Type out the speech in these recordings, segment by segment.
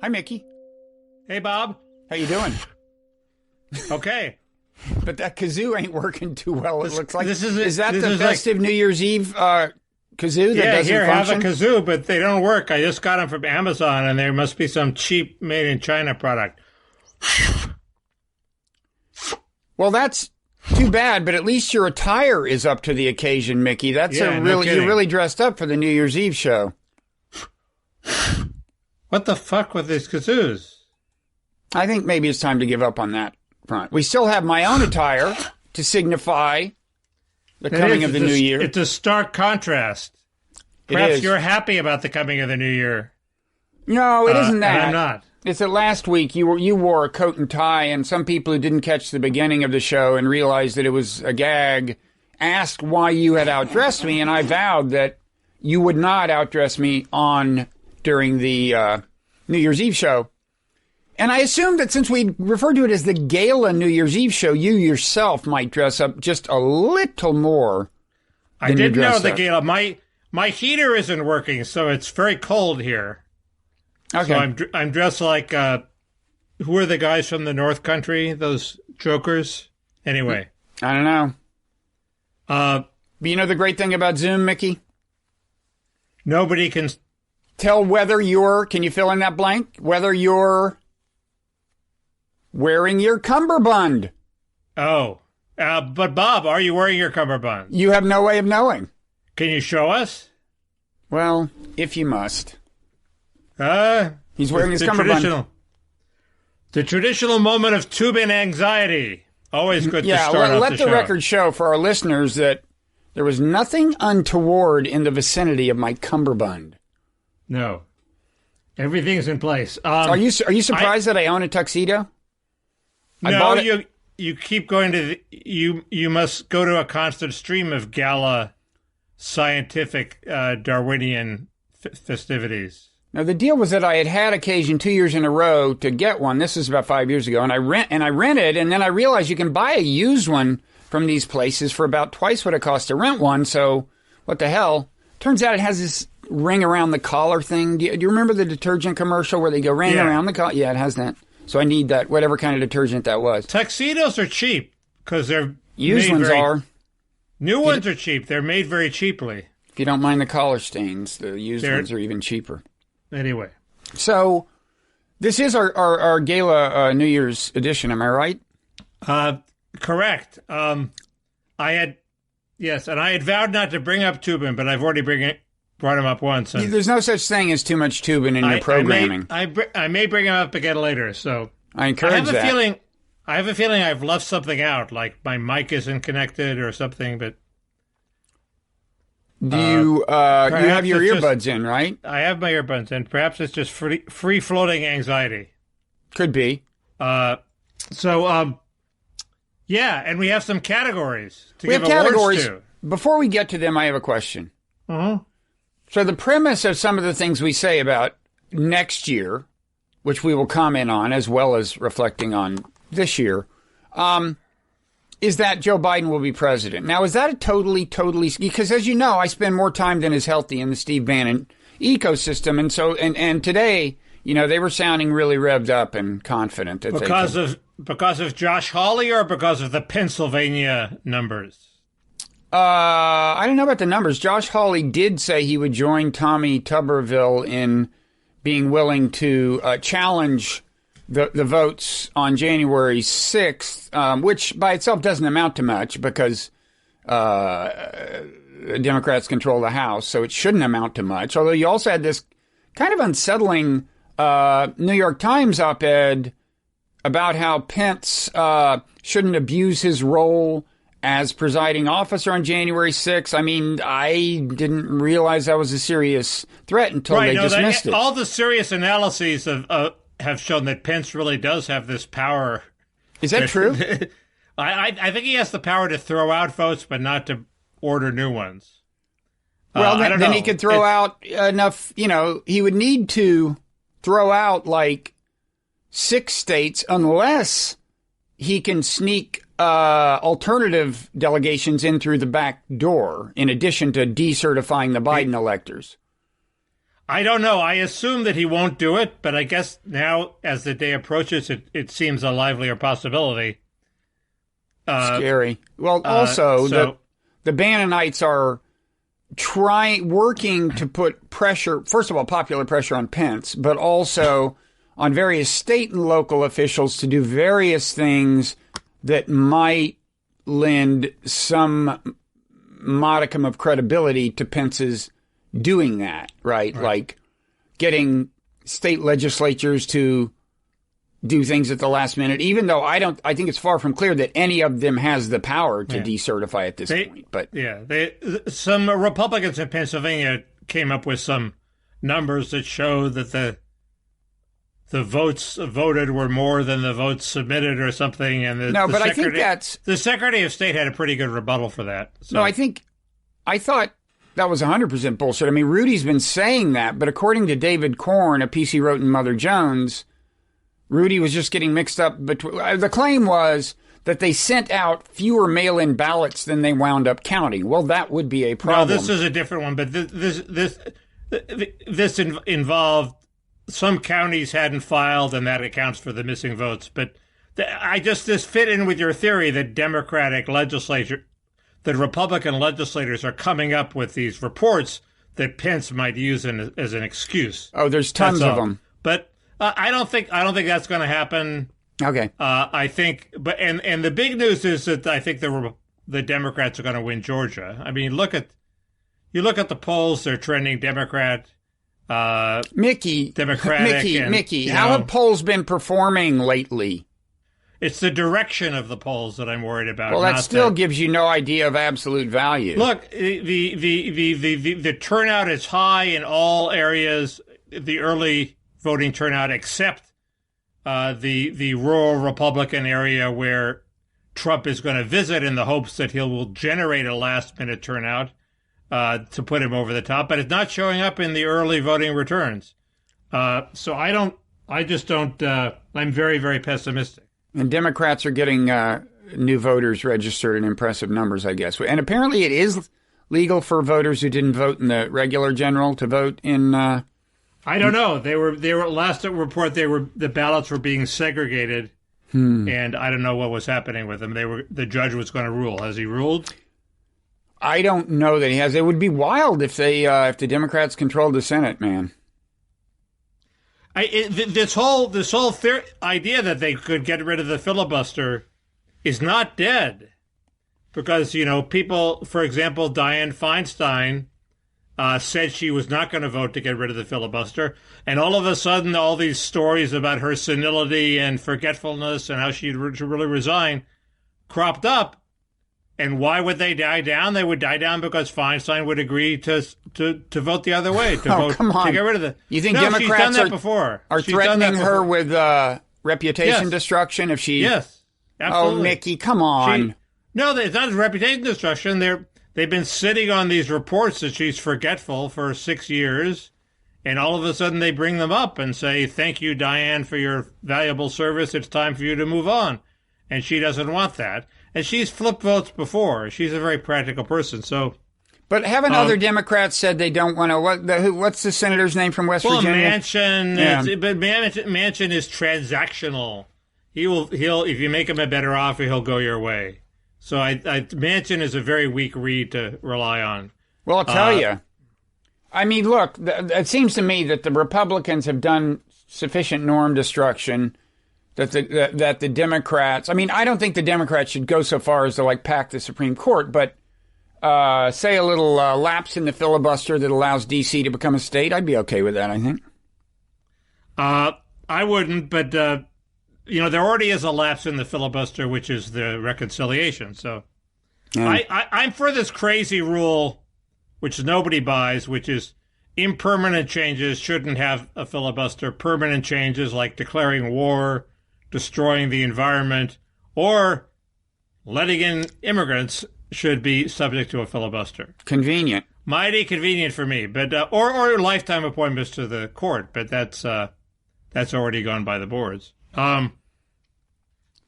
Hi, Mickey. Hey, Bob. How you doing? Okay. But that kazoo ain't working too well, it looks like. Is that the festive New Year's Eve kazoo that doesn't here, function? have a kazoo, but they don't work. I just got them from Amazon, and there must be some cheap made-in-China product. Well, that's too bad, but at least your attire is up to the occasion, Mickey. That's no you're kidding. really dressed up for the New Year's Eve show. What the fuck with these kazoos? I think maybe it's time to give up on that front. We still have my own attire to signify the coming of the new year. It's a stark contrast. Perhaps you're happy about the coming of the new year. No, it isn't that. And I'm not. It's that last week you wore a coat and tie, and some people who didn't catch the beginning of the show and realized that it was a gag asked why you had outdressed me, and I vowed that you would not outdress me during the New Year's Eve show. And I assumed that since we referred to it as the Gala New Year's Eve show, you yourself might dress up just a little more. I didn't know the Gala. My heater isn't working, so it's very cold here. Okay. So I'm dressed like who are the guys from the North Country? Those jokers. Anyway, I don't know. But you know the great thing about Zoom, Mickey? Nobody can tell whether can you fill in that blank? Whether you're wearing your cummerbund. Oh. But Bob, are you wearing your cummerbund? You have no way of knowing. Can you show us? Well, if you must. He's wearing his cummerbund. The traditional moment of tubing anxiety. Always good to start off the show. Let the record show for our listeners that there was nothing untoward in the vicinity of my cummerbund. No. Everything's in place. Are you surprised that I own a tuxedo? You keep going to you must go to a constant stream of gala scientific Darwinian festivities. Now the deal was that I had occasion 2 years in a row to get one. This was about 5 years ago, and I rented, and then I realized you can buy a used one from these places for about twice what it costs to rent one. So what the hell? Turns out it has this ring around the collar thing. Do you remember the detergent commercial where they go ring around the collar? Yeah, it has that. So I need that, whatever kind of detergent that was. Tuxedos are cheap because they're used ones are. New ones are cheap. They're made very cheaply. If you don't mind the collar stains, the used ones are even cheaper. Anyway. So this is our Gala New Year's edition, am I right? Correct. And I had vowed not to bring up Tubin, but I've already brought him up once. There's no such thing as too much Tubin in your programming. I may bring him up again later. So I encourage that. I have a feeling I've left something out, like my mic isn't connected or something. But do you have your earbuds in, right? I have my earbuds in. Perhaps it's just free floating anxiety. Could be. Yeah, and we have some categories to give awards to. Before we get to them, I have a question. Mm-hmm. So the premise of some of the things we say about next year, which we will comment on as well as reflecting on this year, is that Joe Biden will be president. Now, is that a totally, because as you know, I spend more time than is healthy in the Steve Bannon ecosystem. And so, and today, they were sounding really revved up and confident that because of Josh Hawley or because of the Pennsylvania numbers? I don't know about the numbers. Josh Hawley did say he would join Tommy Tuberville in being willing to challenge the votes on January 6th, which by itself doesn't amount to much because Democrats control the House, so it shouldn't amount to much. Although you also had this kind of unsettling New York Times op-ed about how Pence shouldn't abuse his role as presiding officer on January 6th. I mean, I didn't realize that was a serious threat until they dismissed it. All the serious analyses have shown that Pence really does have this power. Is that true? I think he has the power to throw out votes, but not to order new ones. Well, then he could throw out enough, he would need to throw out like 6 states unless he can sneak alternative delegations in through the back door, in addition to decertifying the Biden electors. I don't know. I assume that he won't do it, but I guess now, as the day approaches, it seems a livelier possibility. Scary. Well, also, the Bannonites are working to put pressure, first of all, popular pressure on Pence, but also on various state and local officials to do various things that might lend some modicum of credibility to Pence's doing that, right? Like getting state legislatures to do things at the last minute, even though I think it's far from clear that any of them has the power to decertify at this point. But some Republicans in Pennsylvania came up with some numbers that show that the votes voted were more than the votes submitted or something. And I think the Secretary of State had a pretty good rebuttal for that. So. No, I thought that was 100% bullshit. I mean, Rudy's been saying that, but according to David Korn, a piece he wrote in Mother Jones, Rudy was just getting mixed up between. The claim was that they sent out fewer mail-in ballots than they wound up counting. Well, that would be a problem. No, this is a different one, but this involved some counties hadn't filed, and that accounts for the missing votes. But this fit in with your theory that Republican legislators are coming up with these reports that Pence might use as an excuse. Oh, there's tons of them. But I don't think that's going to happen. Okay. I think, and the big news is that I think the Democrats are going to win Georgia. I mean, you look at the polls; they're trending Democrat. Mickey. Democratic. How have polls been performing lately? It's the direction of the polls that I'm worried about. Well, that still gives you no idea of absolute value. Look, the turnout is high in all areas. The early voting turnout, except the rural Republican area where Trump is going to visit in the hopes that he will generate a last-minute turnout to put him over the top. But it's not showing up in the early voting returns. So I'm very, very pessimistic. And Democrats are getting new voters registered in impressive numbers, I guess. And apparently it is legal for voters who didn't vote in the regular general to vote in... I don't know. They were last report. The ballots were being segregated, and I don't know what was happening with them. The judge was going to rule. Has he ruled? I don't know that he has. It would be wild if the Democrats controlled the Senate, man. This whole idea that they could get rid of the filibuster is not dead, because people, for example, Dianne Feinstein. Said she was not going to vote to get rid of the filibuster. And all of a sudden, all these stories about her senility and forgetfulness and how she'd really resign cropped up. And why would they die down? They would die down because Feinstein would agree to vote the other way, to get rid of the... You think Democrats she's done that before. Are threatening her with reputation destruction if she... Yes, absolutely. Oh, Mickey, come on. No, it's not reputation destruction. They've been sitting on these reports that she's forgetful for 6 years, and all of a sudden they bring them up and say, thank you, Dianne, for your valuable service. It's time for you to move on. And she doesn't want that. And she's flipped votes before. She's a very practical person. So, but haven't other Democrats said they don't want to? What's the senator's name from West Virginia? Manchin. Yeah. But Manchin is transactional. He'll if you make him a better offer, he'll go your way. So Manchin is a very weak reed to rely on. Well, I'll tell you. I mean, look, it seems to me that the Republicans have done sufficient norm destruction that the Democrats... I mean, I don't think the Democrats should go so far as to, pack the Supreme Court, but say a little lapse in the filibuster that allows D.C. to become a state, I'd be okay with that, I think. I wouldn't, but... there already is a lapse in the filibuster, which is the reconciliation. So I'm for this crazy rule, which nobody buys, which is impermanent changes shouldn't have a filibuster. Permanent changes like declaring war, destroying the environment, or letting in immigrants should be subject to a filibuster. Convenient. Mighty convenient for me, but or lifetime appointments to the court, but that's already gone by the boards.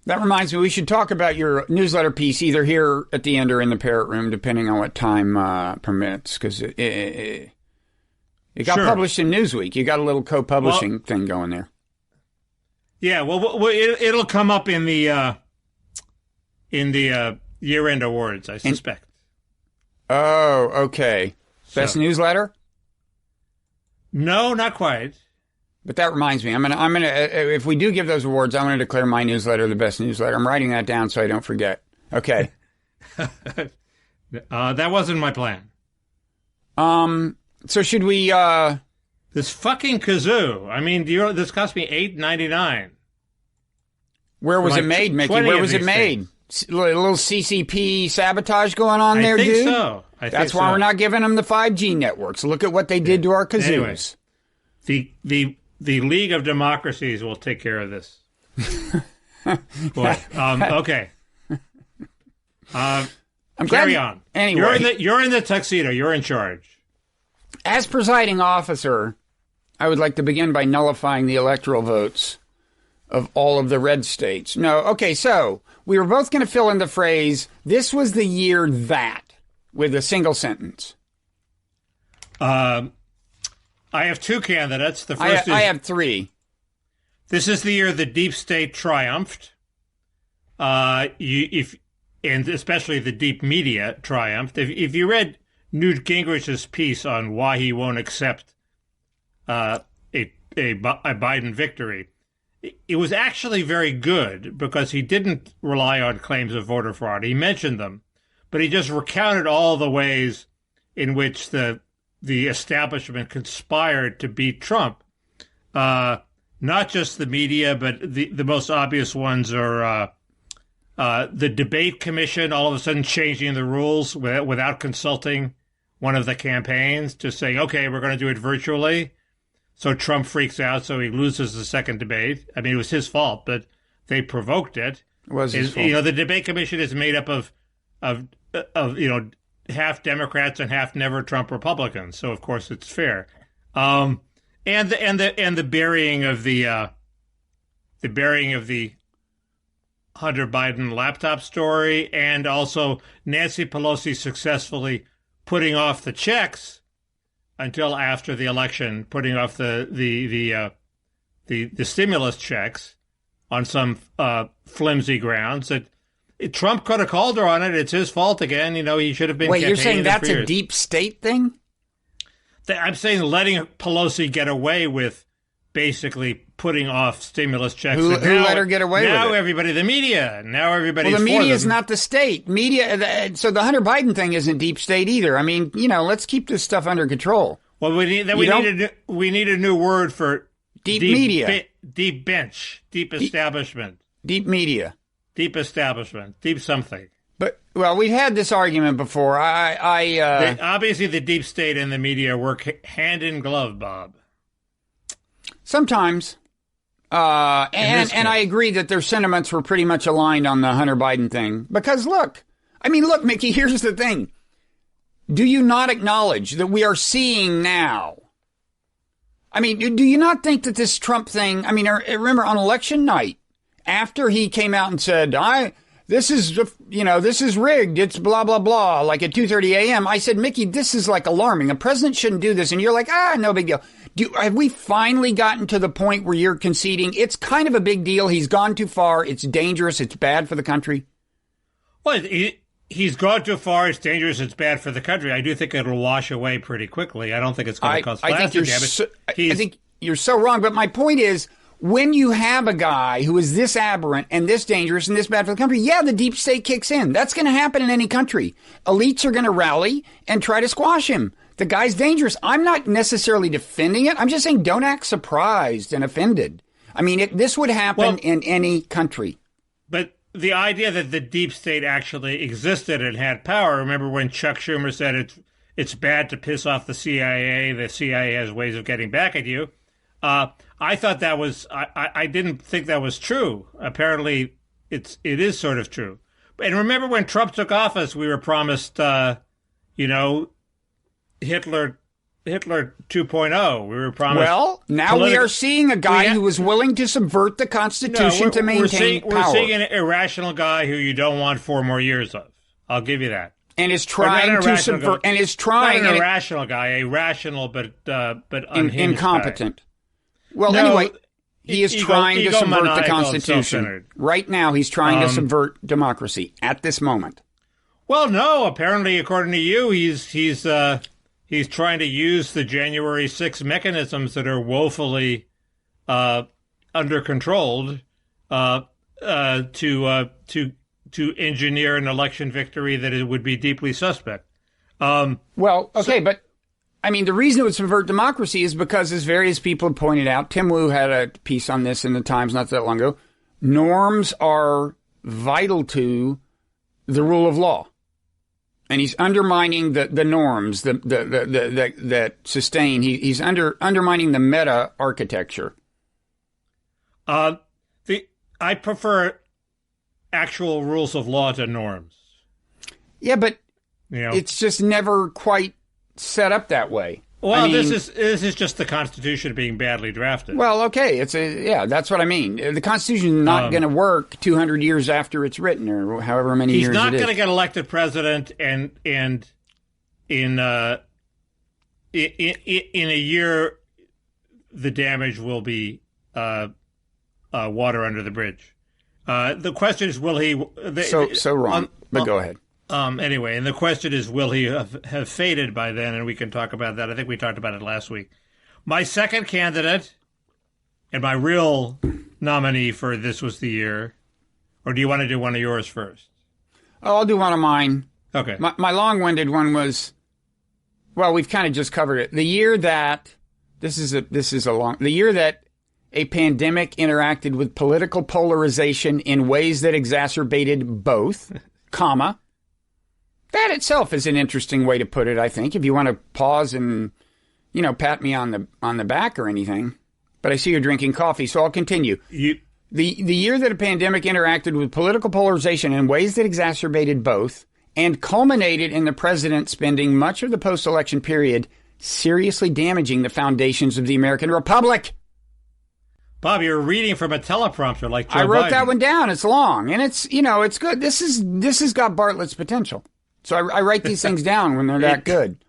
That reminds me, we should talk about your newsletter piece either here at the end or in the Parrot Room, depending on what time permits, because it It got published in Newsweek. You got a little co-publishing thing going there. Yeah, well, it'll come up in the year-end awards, I suspect. Oh, okay. Best newsletter? No, not quite. But that reminds me, I'm gonna. If we do give those awards, I'm gonna declare my newsletter the best newsletter. I'm writing that down so I don't forget. Okay. That wasn't my plan. So should we? This fucking kazoo. I mean, this cost me $8.99. Where was it made, Mickey? Where was it made? A little CCP sabotage going on there, dude? I think so. That's why we're not giving them the 5G networks. Look at what they did to our kazoos. Anyway, the League of Democracies will take care of this. Okay. Carry on. Anyway, you're in the tuxedo. You're in charge. As presiding officer, I would like to begin by nullifying the electoral votes of all of the red states. No, okay, so we were both going to fill in the phrase, this was the year that, with a single sentence. I have two candidates. The first I have three. This is the year the deep state triumphed. And especially the deep media triumphed. If you read Newt Gingrich's piece on why he won't accept a Biden victory, it was actually very good because he didn't rely on claims of voter fraud. He mentioned them, but he just recounted all the ways in which the establishment conspired to beat Trump. Not just the media, but the most obvious ones are the debate commission all of a sudden changing the rules without consulting one of the campaigns, just saying, okay, we're going to do it virtually. So Trump freaks out, so he loses the second debate. I mean, it was his fault, but they provoked it. It was his fault. You know, the debate commission is made up of half Democrats and half never Trump Republicans. So of course it's fair. And the burying of the Hunter Biden laptop story, and also Nancy Pelosi successfully putting off the checks until after the election, putting off the stimulus checks on some flimsy grounds that Trump could have called her on it. It's his fault again. You know, he should have been. Wait, you're saying that's a deep state thing? I'm saying letting Pelosi get away with basically putting off stimulus checks. Who let her get away with it? Now everybody, the media. Now everybody's Well, the media is them. not the state. Media. So the Hunter Biden thing isn't deep state either. I mean, you know, let's keep this stuff under control. Well, we need a new word for deep media, deep bench, deep establishment, deep media, deep establishment, deep something. But well, we've had this argument before. Obviously, the deep state and the media work hand in glove, Bob. Sometimes. And I agree that their sentiments were pretty much aligned on the Hunter Biden thing. Because look, Mickey, here's the thing. Do you not acknowledge that we are seeing now? I mean, do you not think that this Trump thing, I mean, I remember on election night, after he came out and said, this is rigged, it's blah, blah, blah, like at 2:30 a.m., I said, Mickey, this is like alarming. A president shouldn't do this. And you're like, no big deal. Have we finally gotten to the point where you're conceding it's kind of a big deal? He's gone too far. It's dangerous. It's bad for the country. Well, he's gone too far. It's dangerous. It's bad for the country. I do think it'll wash away pretty quickly. I don't think it's going to cause lasting damage. I think you're so wrong. But my point is, when you have a guy who is this aberrant and this dangerous and this bad for the country, yeah, the deep state kicks in. That's going to happen in any country. Elites are going to rally and try to squash him. The guy's dangerous. I'm not necessarily defending it. I'm just saying don't act surprised and offended. I mean, this would happen in any country. But the idea that the deep state actually existed and had power, remember when Chuck Schumer said it's bad to piss off the CIA has ways of getting back at you. I thought that was, I didn't think that was true. Apparently it is sort of true. And remember when Trump took office, we were promised, Hitler 2.0. We were promised. Well, now we are seeing a guy who was willing to subvert the Constitution to maintain power. We're seeing an irrational guy who you don't want 4 more years of. I'll give you that. and is trying to subvert, and is trying not an irrational guy, a rational but unhinged incompetent. Guy. Well, no, anyway, he is trying to subvert the Constitution. Right now, he's trying to subvert democracy at this moment. Well, no. Apparently, according to you, he's trying to use the January 6th mechanisms that are woefully under controlled to engineer an election victory that it would be deeply suspect. Well, okay, but I mean, the reason it would subvert democracy is because, as various people have pointed out, Tim Wu had a piece on this in the Times not that long ago. Norms are vital to the rule of law, and he's undermining the norms that sustain. He's undermining the meta architecture. I prefer actual rules of law to norms. Yeah, but it's just never quite set up that way. Well, I mean, this is just the Constitution being badly drafted. Well, okay, that's what I mean. The Constitution is not going to work 200 years after it's written, or however many years it is. He's not going to get elected president, and in a year, the damage will be water under the bridge. The question is, will he? So wrong. But go ahead. Anyway, and the question is, will he have faded by then? And we can talk about that. I think we talked about it last week. My second candidate, and my real nominee for This Was the Year, or do you want to do one of yours first? Oh, I'll do one of mine. Okay. My long-winded one was, well, we've kind of just covered it. The year that the year that a pandemic interacted with political polarization in ways that exacerbated both, comma. That itself is an interesting way to put it, I think, if you want to pause and, pat me on the back or anything. But I see you're drinking coffee, so I'll continue. The year that a pandemic interacted with political polarization in ways that exacerbated both and culminated in the president spending much of the post-election period seriously damaging the foundations of the American Republic. Bob, you're reading from a teleprompter like Joe I wrote Biden. that one down. It's long, and it's good. This has got Bartlett's potential. So I write these things down when they're that good.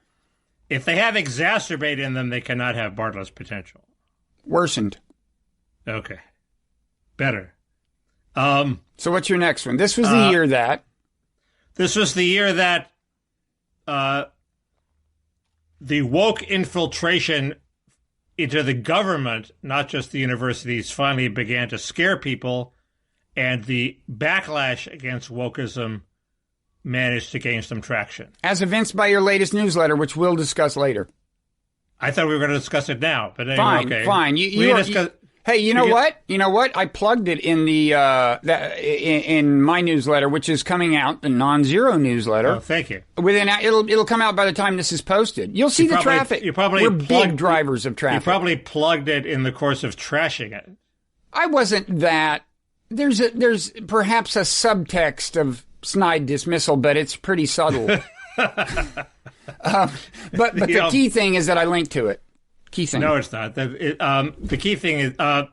If they have exacerbated in them, they cannot have Bartlett's potential. Worsened. Okay. Better. So what's your next one? This was the year that... This was the year that the woke infiltration into the government, not just the universities, finally began to scare people, and the backlash against wokeism managed to gain some traction. As evinced by your latest newsletter, which we'll discuss later. I thought we were going to discuss it now, but anyway, Fine. Hey, you know what? You know what? I plugged it in in my newsletter, which is coming out, the Nonzero newsletter. Oh, thank you. It'll come out by the time this is posted. You'll see the traffic. We're big drivers of traffic. You probably plugged it in the course of trashing it. I wasn't that. There's perhaps a subtext of snide dismissal, but it's pretty subtle. But the key thing is that I linked to it. Key thing. No, it's not. The key thing is I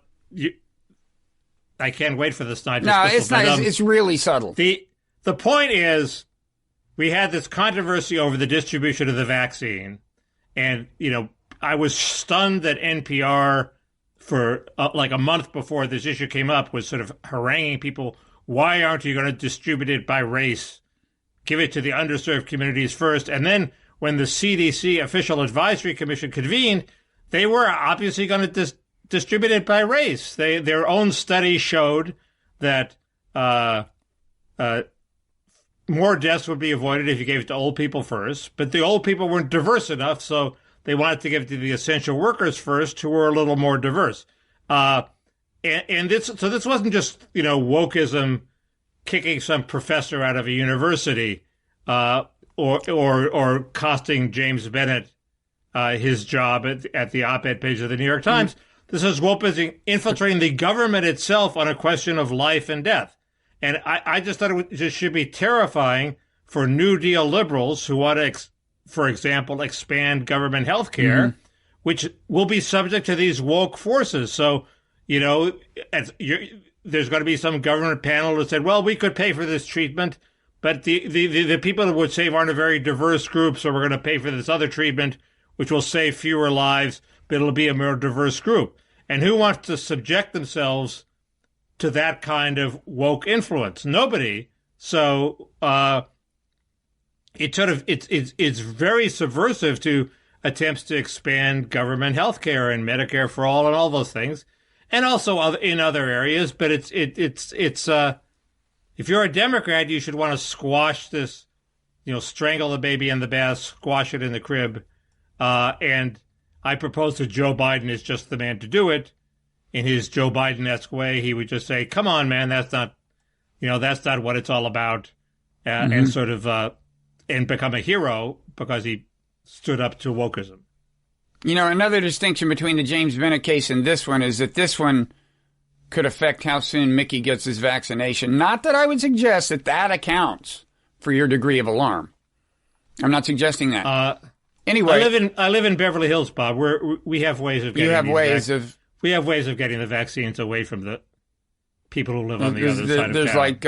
can't wait for the snide dismissal. No, it's not. It's really subtle. The point is, we had this controversy over the distribution of the vaccine, and I was stunned that NPR for like a month before this issue came up was sort of haranguing people. Why aren't you going to distribute it by race? Give it to the underserved communities first. And then when the CDC Official Advisory Commission convened, they were obviously going to distribute it by race. Their own study showed that more deaths would be avoided if you gave it to old people first. But the old people weren't diverse enough, so they wanted to give it to the essential workers first, who were a little more diverse. And this wasn't just wokeism kicking some professor out of a university or costing James Bennett his job at the op-ed page of the New York Times. This is wokeism infiltrating the government itself on a question of life and death. And I just thought it just should be terrifying for New Deal liberals who want to, for example, expand government health care, which will be subject to these woke forces. So, there's going to be some government panel that said, well, we could pay for this treatment, But the people that would save aren't a very diverse group, so we're going to pay for this other treatment, which will save fewer lives, but it'll be a more diverse group. And who wants to subject themselves to that kind of woke influence? Nobody. So it's very subversive to attempts to expand government health care and Medicare for all and all those things, and also in other areas. But it's if you're a Democrat, you should want to squash this, strangle the baby in the bath, squash it in the crib. And I propose that Joe Biden is just the man to do it. In his Joe Biden-esque way, he would just say, "Come on, man, that's not what it's all about," and sort of and become a hero because he stood up to wokeism. Another distinction between the James Bennett case and this one is that this one could affect how soon Mickey gets his vaccination. Not that I would suggest that accounts for your degree of alarm. I'm not suggesting that. Anyway, I live in Beverly Hills, Bob. We have ways of getting we have ways of getting the vaccines away from the people who live on the other side of town. There's like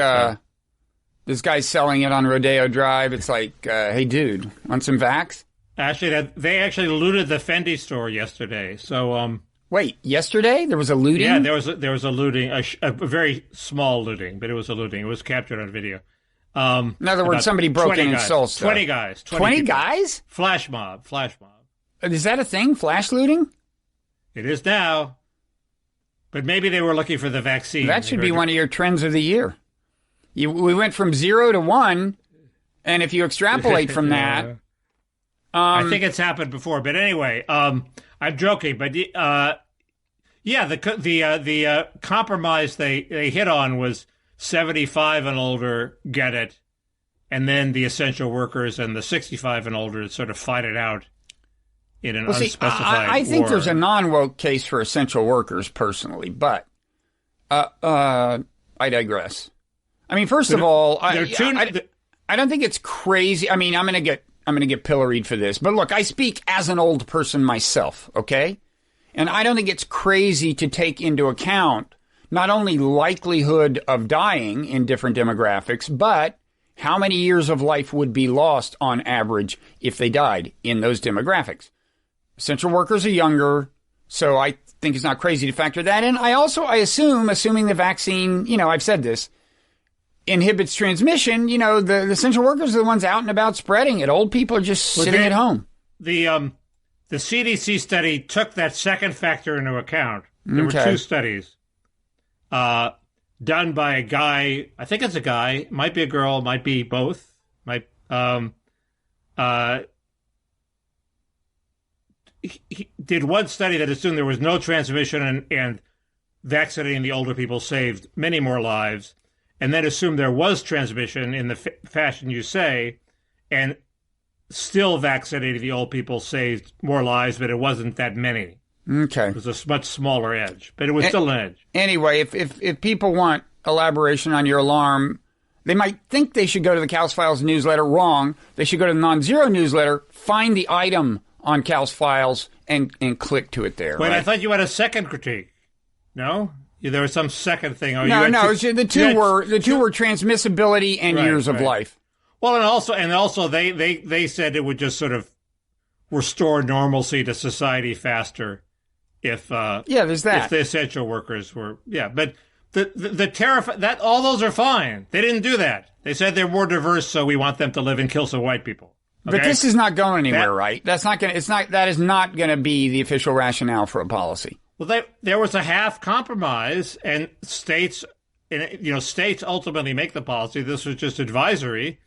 this guy's selling it on Rodeo Drive. It's like, hey, dude, want some vax? Actually, they actually looted the Fendi store yesterday. So, wait, yesterday there was a looting? Yeah, there was a looting, a very small looting, but it was a looting. It was captured on video. In other words, somebody broke in and stole stuff. 20 guys. 20 guys? Flash mob. Is that a thing? Flash looting? It is now. But maybe they were looking for the vaccine. That should be one of your trends of the year. We went from 0 to 1, and if you extrapolate from that... I think it's happened before. But anyway, I'm joking. But the compromise they hit on was 75 and older get it, and then the essential workers and the 65 and older sort of fight it out in an unspecified I think war. there's a non-woke case for essential workers personally, but I digress. I mean, first of all, I don't think it's crazy. I mean, I'm going to get pilloried for this, but look, I speak as an old person myself, okay? And I don't think it's crazy to take into account not only likelihood of dying in different demographics, but how many years of life would be lost on average if they died in those demographics. Essential workers are younger, so I think it's not crazy to factor that in. I assume, assuming the vaccine, I've said this, inhibits transmission, the essential workers are the ones out and about spreading it. Old people are just sitting at home. The CDC study took that second factor into account. There were two studies done by a guy. I think it's a guy. Might be a girl. Might be both. He did one study that assumed there was no transmission and vaccinating the older people saved many more lives, and then assumed there was transmission in the fashion you say, and still vaccinating the old people saved more lives, but it wasn't that many. Okay. It was a much smaller edge, but it was still an edge. Anyway, if people want elaboration on your alarm, they might think they should go to the kausfiles newsletter. Wrong. They should go to the Nonzero newsletter, find the item on kausfiles, and click to it there. Wait, right? I thought you had a second critique. No? There was some second thing. The two were transmissibility and years of life. Well, and also they said it would just sort of restore normalcy to society faster if there's that. If the essential workers were but the that all those are fine. They didn't do that. They said they're more diverse, so we want them to live and kill some white people. Okay? But this is not going anywhere, right? That is not going to be the official rationale for a policy. Well, there was a half compromise, and states ultimately make the policy. This was just advisory,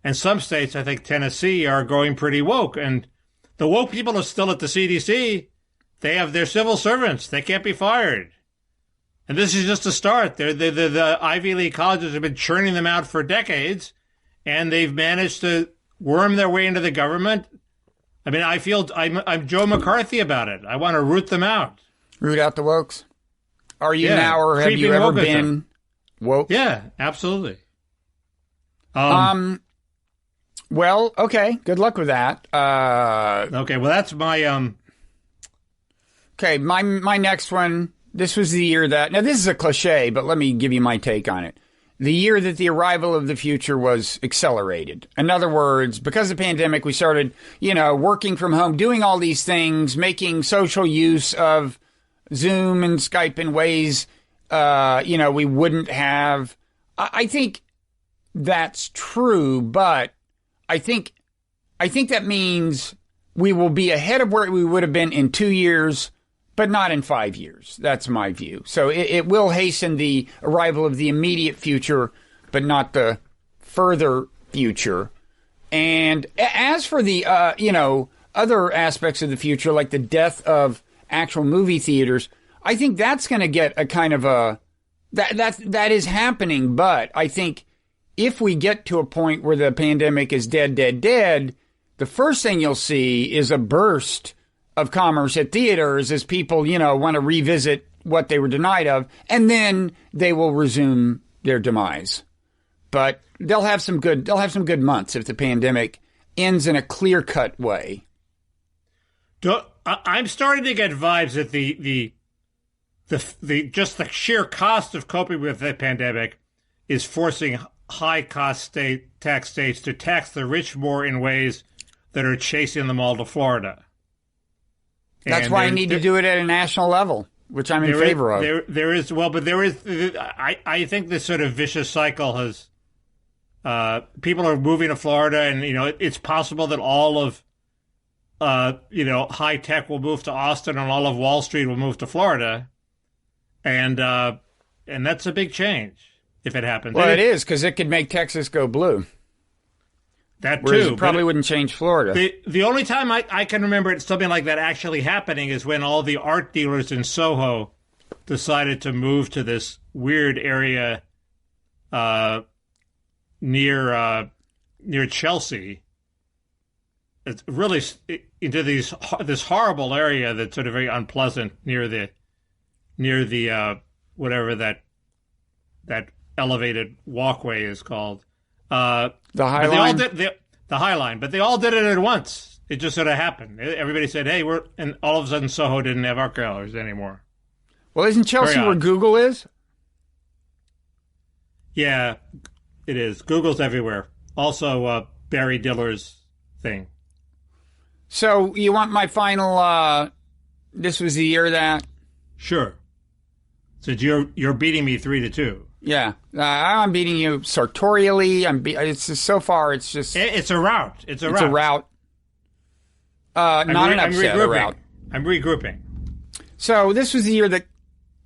and some states, I think Tennessee, are going pretty woke, and the woke people are still at the CDC. They have their civil servants; they can't be fired. And this is just a start. The Ivy League colleges have been churning them out for decades, and they've managed to worm their way into the government. I mean, I feel I'm Joe McCarthy about it. I want to root them out. Root out the wokes. Are you now, or have you ever been woke? Yeah, absolutely. Well, okay. Good luck with that. Okay, well, that's my Okay, my next one. This was the year that. Now, this is a cliche, but let me give you my take on it. the year that the arrival of the future was accelerated. In other words, because of the pandemic, we started, working from home, doing all these things, making social use of Zoom and Skype in ways, we wouldn't have. I think that's true, but I think that means we will be ahead of where we would have been in 2 years, but not in 5 years. That's my view. So it will hasten the arrival of the immediate future, but not the further future. And as for the, other aspects of the future, like the death of actual movie theaters, I think that's going to get a kind of that is happening. But I think if we get to a point where the pandemic is dead, the first thing you'll see is a burst of commerce at theaters as people, want to revisit what they were denied of, and then they will resume their demise. But they'll have some good months if the pandemic ends in a clear-cut way. I'm starting to get vibes that the just the sheer cost of coping with the pandemic is forcing high-cost tax states to tax the rich more in ways that are chasing them all to Florida. That's why I need to do it at a national level, which I'm in favor of. I think this sort of vicious cycle has, people are moving to Florida, and, it's possible that all of, high tech will move to Austin and all of Wall Street will move to Florida. And that's a big change if it happens. Well, it is, because it could make Texas go blue. That Whereas too. It probably wouldn't change Florida. The only time I can remember something like that actually happening is when all the art dealers in Soho decided to move to this weird area near Chelsea. It's really into this horrible area that's sort of very unpleasant near the whatever that elevated walkway is called. The High Line? The High Line, but they all did it at once. It just sort of happened. Everybody said, hey, and all of a sudden Soho didn't have art galleries anymore. Well, isn't Chelsea where Google is? Yeah, it is. Google's everywhere. Also, Barry Diller's thing. So you want my final, this was the year that? Sure. So you're beating me 3-2. Yeah, I'm beating you sartorially. It's just, so far. It's just it's a rout. It's a rout. Not an upset. A rout. I'm regrouping. So this was the year that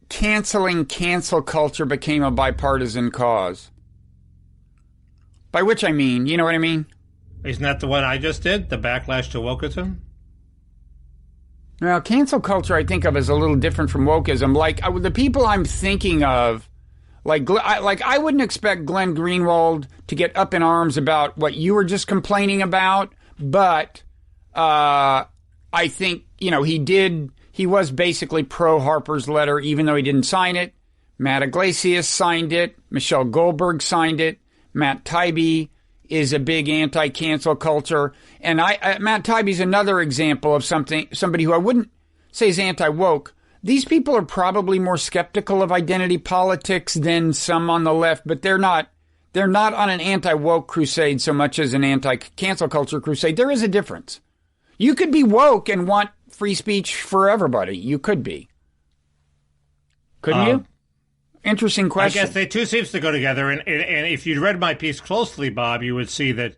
cancel culture became a bipartisan cause. By which I mean, you know what I mean? Isn't that the one I just did? The backlash to wokeism? Now, cancel culture I think of as a little different from wokeism. Like the people I'm thinking of. I wouldn't expect Glenn Greenwald to get up in arms about what you were just complaining about, but I think, he was basically pro Harper's letter, even though he didn't sign it. Matt Iglesias signed it. Michelle Goldberg signed it. Matt Taibbi is a big anti-cancel culture. And Matt Taibbi's another example of somebody who I wouldn't say is anti-woke. These people are probably more skeptical of identity politics than some on the left, but they're not on an anti-woke crusade so much as an anti-cancel culture crusade. There is a difference. You could be woke and want free speech for everybody. You could be. Couldn't you? Interesting question. I guess they two seems to go together. And if you'd read my piece closely, Bob, you would see that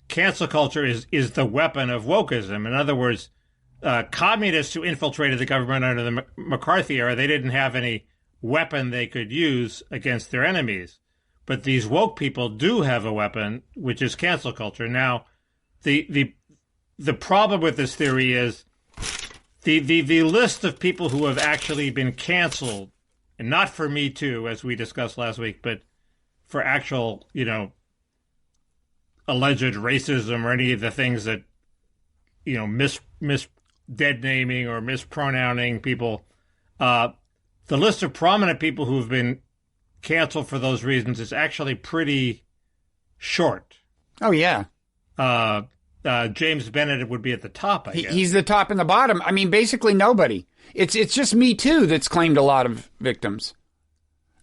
cancel culture is the weapon of wokeism. In other words, communists who infiltrated the government under the McCarthy era, they didn't have any weapon they could use against their enemies. But these woke people do have a weapon, which is cancel culture. Now, the problem with this theory is the list of people who have actually been canceled, and not for Me Too, as we discussed last week, but for actual, alleged racism or any of the things that, mis dead naming or mispronouncing people. The list of prominent people who've been canceled for those reasons is actually pretty short. Oh, yeah. James Bennett would be at the top, I guess. He's the top and the bottom. I mean, basically nobody. It's just Me Too that's claimed a lot of victims.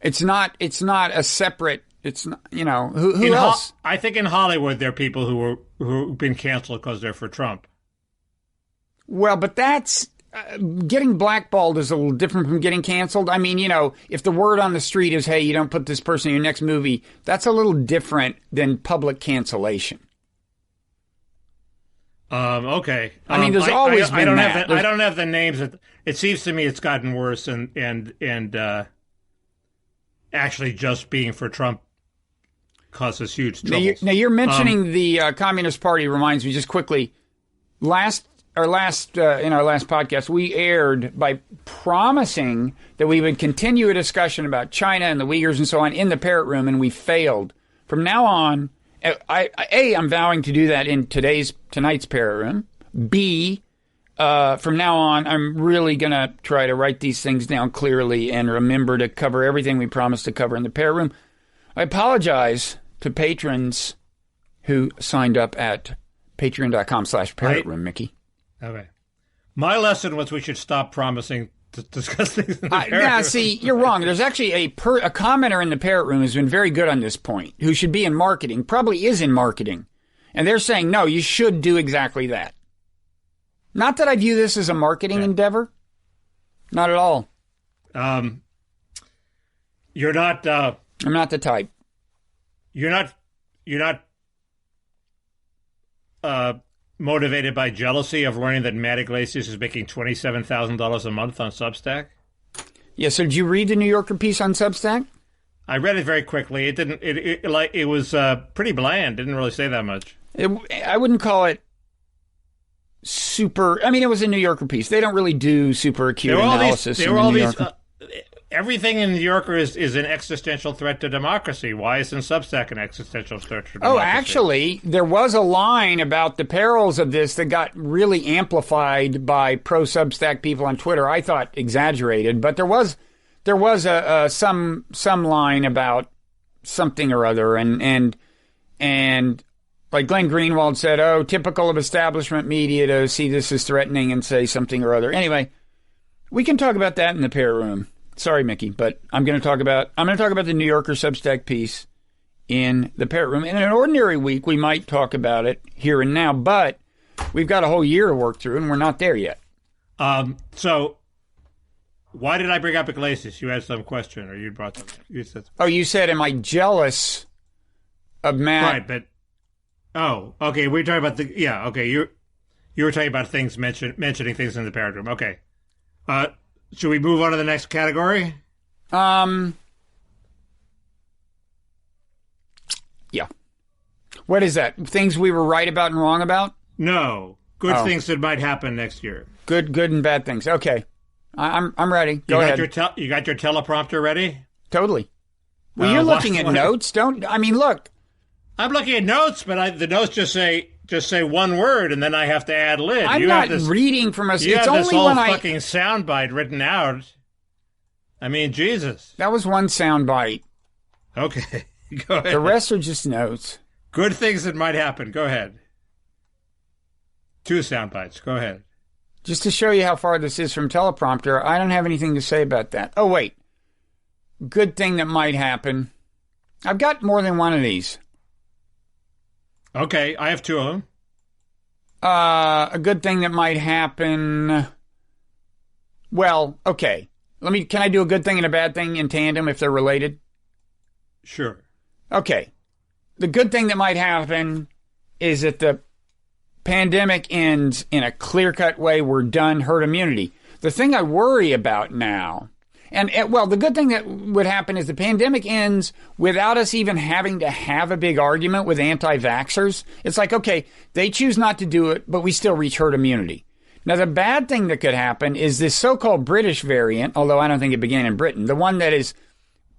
It's not a separate. It's not, who else? I think in Hollywood there are people who've been canceled because they're for Trump. Well, but that's getting blackballed is a little different from getting canceled. I mean, if the word on the street is, hey, you don't put this person in your next movie, that's a little different than public cancellation. Okay. I mean, there's always been that. I don't have the names. It seems to me it's gotten worse, and actually just being for Trump causes huge trouble. Now you're mentioning the Communist Party reminds me just quickly. In our last podcast, we aired by promising that we would continue a discussion about China and the Uyghurs and so on in the Parrot Room, and we failed. From now on, I'm vowing to do that in tonight's Parrot Room. B, from now on, I'm really going to try to write these things down clearly and remember to cover everything we promised to cover in the Parrot Room. I apologize to patrons who signed up at patreon.com/Parrot Room, Mickey. Okay. My lesson was we should stop promising to discuss things in the Parrot Room. Yeah, see, you're wrong. There's actually a commenter in the Parrot Room who's been very good on this point, who should be in marketing, probably is in marketing. And they're saying, no, you should do exactly that. Not that I view this as a marketing endeavor. Not at all. You're not... I'm not the type. You're not motivated by jealousy of learning that Matt Iglesias is making $27,000 a month on Substack? Yeah, so did you read the New Yorker piece on Substack? I read it very quickly. It didn't. It was pretty bland. Didn't really say that much. I wouldn't call it super. I mean, it was a New Yorker piece. They don't really do super acute analysis. There were all these. Everything in the New Yorker is an existential threat to democracy. Why isn't Substack an existential threat to democracy? Oh, actually, there was a line about the perils of this that got really amplified by pro-Substack people on Twitter. I thought exaggerated, but there was some line about something or other, and like Glenn Greenwald said, oh, typical of establishment media to see this as threatening and say something or other. Anyway, we can talk about that in the Parrot Room. Sorry, Mickey, but I'm going to talk about the New Yorker Substack piece in the Parrot Room. In an ordinary week, we might talk about it here and now, but we've got a whole year to work through, and we're not there yet. So why did I bring up Iglesias? You had some question, or you brought something. You said, am I jealous of Matt? Right, but okay. We're talking about okay. You were talking about things mentioning things in the Parrot Room. Okay. Should we move on to the next category? Yeah. What is that? Things we were right about and wrong about? No. Good things that might happen next year. Good and bad things. Okay. I'm ready. Go ahead. You got your teleprompter ready? Totally. Well, you're looking at notes. Look. I'm looking at notes, but the notes just say one word, and then I have to add lib. I'm not reading from a... You have this whole fucking soundbite written out. I mean, Jesus. That was one soundbite. Okay, go ahead. The rest are just notes. Good things that might happen. Go ahead. 2 soundbites. Go ahead. Just to show you how far this is from teleprompter, I don't have anything to say about that. Oh, wait. Good thing that might happen. I've got more than one of these. Okay, I have 2 of them. A good thing that might happen. Well, okay. Can I do a good thing and a bad thing in tandem if they're related? Sure. Okay. The good thing that might happen is that the pandemic ends in a clear-cut way. We're done, herd immunity. The thing I worry about now, the good thing that would happen is the pandemic ends without us even having to have a big argument with anti-vaxxers. It's like, okay, they choose not to do it, but we still reach herd immunity. Now, the bad thing that could happen is this so-called British variant, although I don't think it began in Britain, the one that is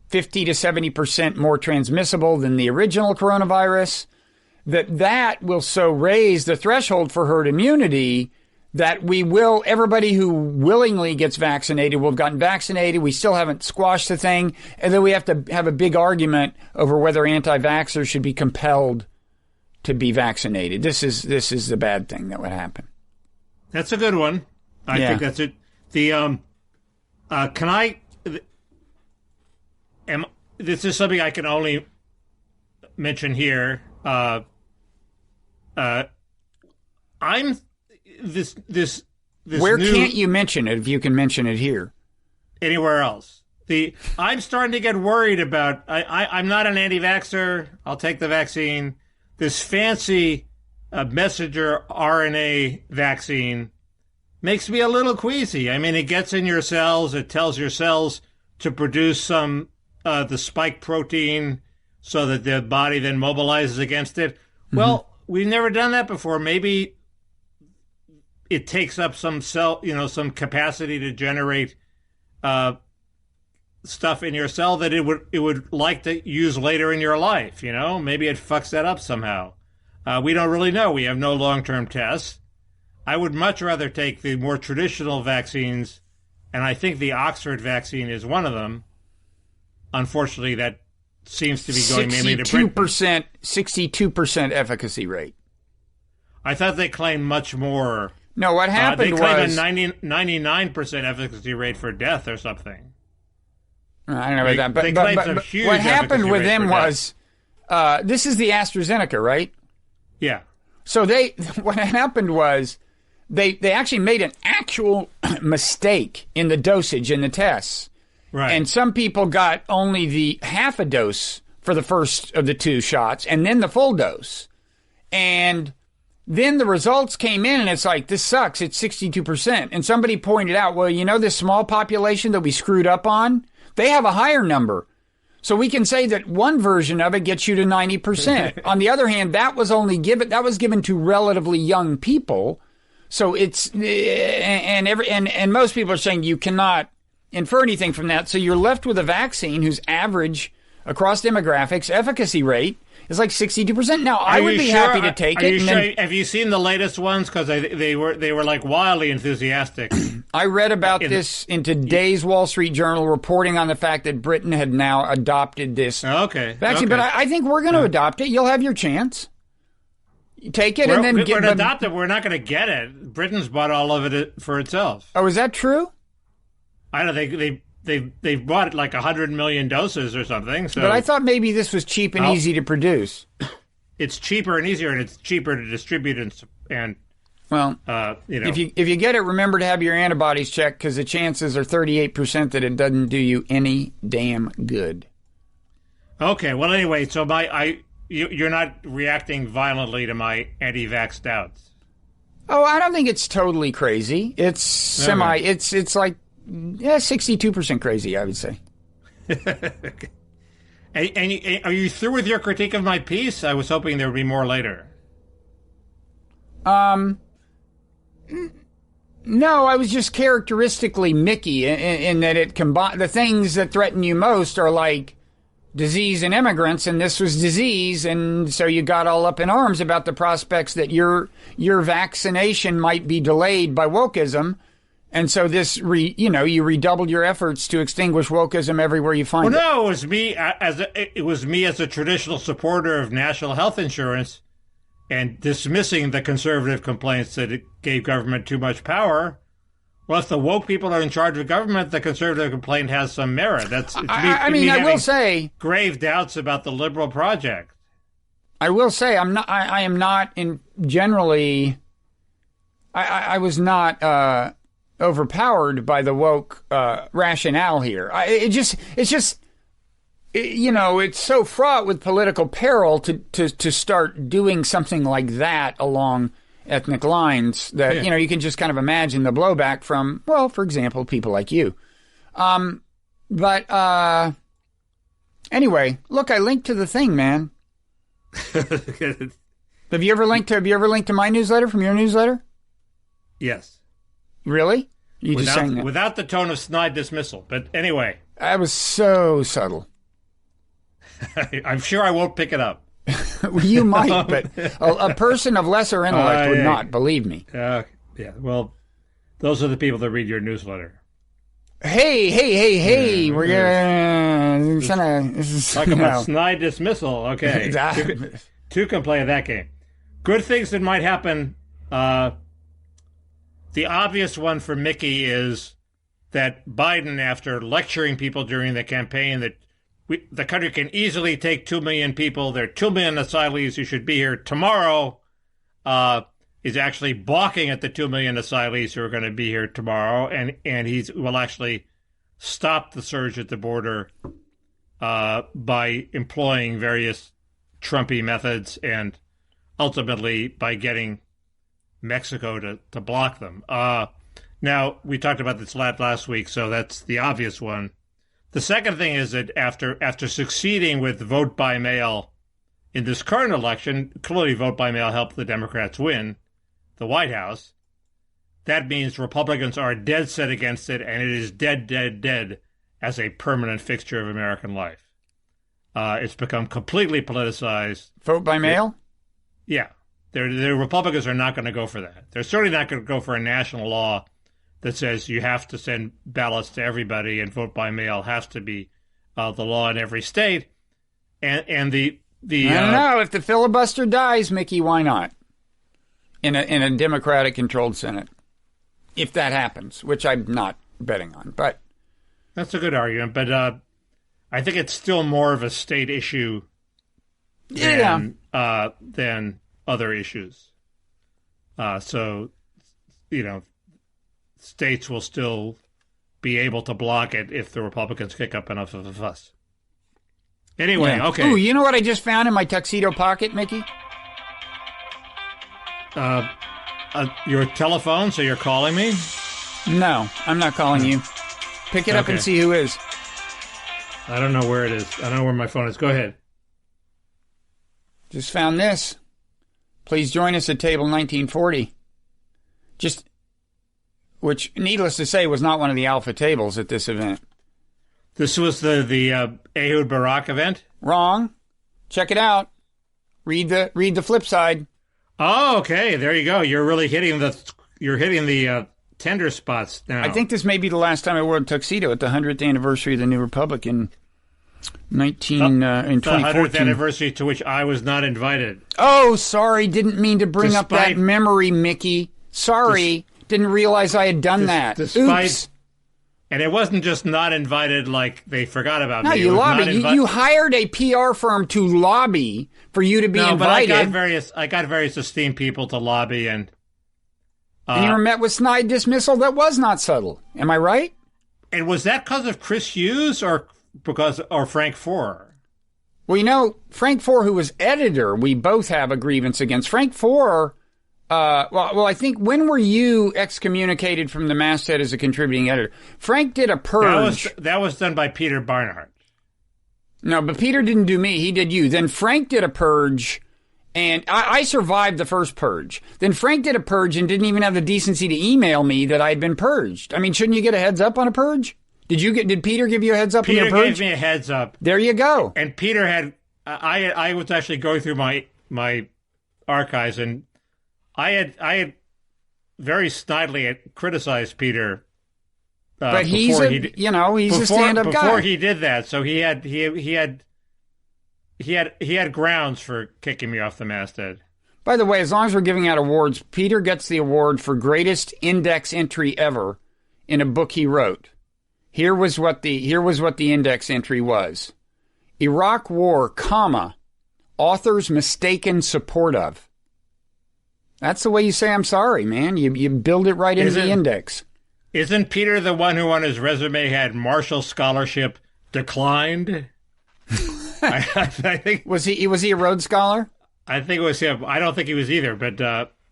50 to 70% more transmissible than the original coronavirus, that will so raise the threshold for herd immunity that everybody who willingly gets vaccinated will have gotten vaccinated. We still haven't squashed the thing. And then we have to have a big argument over whether anti-vaxxers should be compelled to be vaccinated. This is the bad thing that would happen. That's a good one. I think that's it. this is something I can only mention here. I'm this Where new, can't you mention it if you can mention it here? Anywhere else. I'm starting to get worried about. I'm not an anti-vaxxer. I'll take the vaccine. This fancy messenger RNA vaccine makes me a little queasy. I mean, it gets in your cells. It tells your cells to produce some the spike protein so that the body then mobilizes against it. Mm-hmm. Well, we've never done that before. Maybe it takes up some some capacity to generate stuff in your cell that it would like to use later in your life. Maybe it fucks that up somehow. We don't really know. We have no long-term tests. I would much rather take the more traditional vaccines, and I think the Oxford vaccine is one of them. Unfortunately, that seems to be going mainly to Britain. 62% efficacy rate. I thought they claimed much more. No, what happened was... They claimed a 99% efficacy rate for death or something. I don't know about that. But what happened with them was... this is the AstraZeneca, right? Yeah. So what happened was they actually made an actual mistake in the dosage in the tests. Right. And some people got only the half a dose for the first of the 2 shots and then the full dose. And then the results came in and it's like, this sucks. It's 62%. And somebody pointed out, well, this small population that we screwed up on, they have a higher number. So we can say that one version of it gets you to 90%. On the other hand, that was given to relatively young people. So it's, and most people are saying you cannot infer anything from that. So you're left with a vaccine whose average across demographics efficacy rate is like 62%. Now, I would be happy to take it. Have you seen the latest ones? Because they were like wildly enthusiastic. I read about this in today's Wall Street Journal, reporting on the fact that Britain had now adopted this vaccine. Okay. But I think we're going to adopt it. You'll have your chance. You take it we're going to adopt it. We're not going to get it. Britain's bought all of it for itself. Oh, is that true? I don't know. They've bought like 100 million doses or something. So. But I thought maybe this was cheap and easy to produce. It's cheaper and easier, and it's cheaper to distribute and well, if you get it, remember to have your antibodies checked because the chances are 38% that it doesn't do you any damn good. Okay. Well, anyway, so you're not reacting violently to my anti-vax doubts. Oh, I don't think it's totally crazy. It's It's like 62% crazy, I would say. Okay. And are you through with your critique of my piece? I was hoping there would be more later. No, I was just characteristically Mickey in that it the things that threaten you most are like disease and immigrants, and this was disease, and so you got all up in arms about the prospects that your vaccination might be delayed by wokeism. And so you redoubled your efforts to extinguish wokeism everywhere you find it. Well, no, it was me as a traditional supporter of national health insurance and dismissing the conservative complaints that it gave government too much power. Well, if the woke people are in charge of government, the conservative complaint has some merit. I will say grave doubts about the liberal project. I will say I am not in generally. I was not overpowered by the woke rationale here. It's so fraught with political peril to start doing something like that along ethnic lines that, you can just kind of imagine the blowback from, well, for example, people like you. Anyway, look, I linked to the thing, man. Have you ever linked to my newsletter from your newsletter? Yes. Really? You just saying that? Without the tone of snide dismissal. But anyway. I was so subtle. I'm sure I won't pick it up. You might, but a person of lesser intellect would not, believe me. Yeah, well, those are the people that read your newsletter. Hey, we're going to... Talk about snide dismissal. Okay. Two can play that game. Good things that might happen... The obvious one for Mickey is that Biden, after lecturing people during the campaign that the country can easily take 2 million people. There are 2 million asylees who should be here tomorrow, is actually balking at the 2 million asylees who are going to be here tomorrow, and he will actually stop the surge at the border by employing various Trumpy methods and ultimately by getting Mexico to block them. Now, we talked about this last week, so that's the obvious one. The second thing is that after succeeding with vote by mail in this current election, clearly vote by mail helped the Democrats win the White House. That means Republicans are dead set against it, and it is dead, dead, dead as a permanent fixture of American life. It's become completely politicized. Vote by mail? Yeah. The Republicans are not going to go for that. They're certainly not going to go for a national law that says you have to send ballots to everybody and vote by mail has to be the law in every state. And the I don't know. If the filibuster dies, Mickey, why not? In a Democratic-controlled Senate. If that happens, which I'm not betting on. But that's a good argument. But I think it's still more of a state issue than other issues. So, states will still be able to block it if the Republicans kick up enough of a fuss. Anyway, okay. Ooh, you know what I just found in my tuxedo pocket, Mickey? Your telephone, so you're calling me? No, I'm not calling you. Pick it up and see who is. I don't know where it is. I don't know where my phone is. Go ahead. Just found this. Please join us at table 1940. Which, needless to say, was not one of the alpha tables at this event. This was the Ehud Barak event? Wrong. Check it out. Read the flip side. Oh, okay. There you go. You're really hitting the tender spots now. I think this may be the last time I wore a tuxedo at the 100th anniversary of the New Republic in 2014. The 100th anniversary to which I was not invited. Oh, sorry. Didn't mean to bring up that memory, Mickey. Sorry. Didn't realize I had done that. Oops. And it wasn't just not invited like they forgot about me. No, you lobbied. You hired a PR firm to lobby for you to be invited. But I got various esteemed people to lobby, and you were met with snide dismissal that was not subtle. Am I right? And was that because of Chris Hughes or Frank Foer? Well, Frank Foer, who was editor, we both have a grievance against. Frank Foer, I think, when were you excommunicated from the masthead as a contributing editor? Frank did a purge. That was done by Peter Barnhart. No, but Peter didn't do me. He did you. Then Frank did a purge, and I survived the first purge. Then Frank did a purge and didn't even have the decency to email me that I'd been purged. I mean, shouldn't you get a heads up on a purge? Did Peter give you a heads up on your purge? Peter gave me a heads up. There you go. And Peter had, I was actually going through my archives, and I had very snidely criticized Peter. But he's a stand-up guy. Before he did that, so he had grounds for kicking me off the masthead. By the way, as long as we're giving out awards, Peter gets the award for greatest index entry ever in a book he wrote. Here was what the index entry was: Iraq War, author's mistaken support of. That's the way you say I'm sorry, man. You build it right into the index. Isn't Peter the one who on his resume had Marshall Scholarship declined? I think was he a Rhodes Scholar? I think it was him. I don't think he was either, but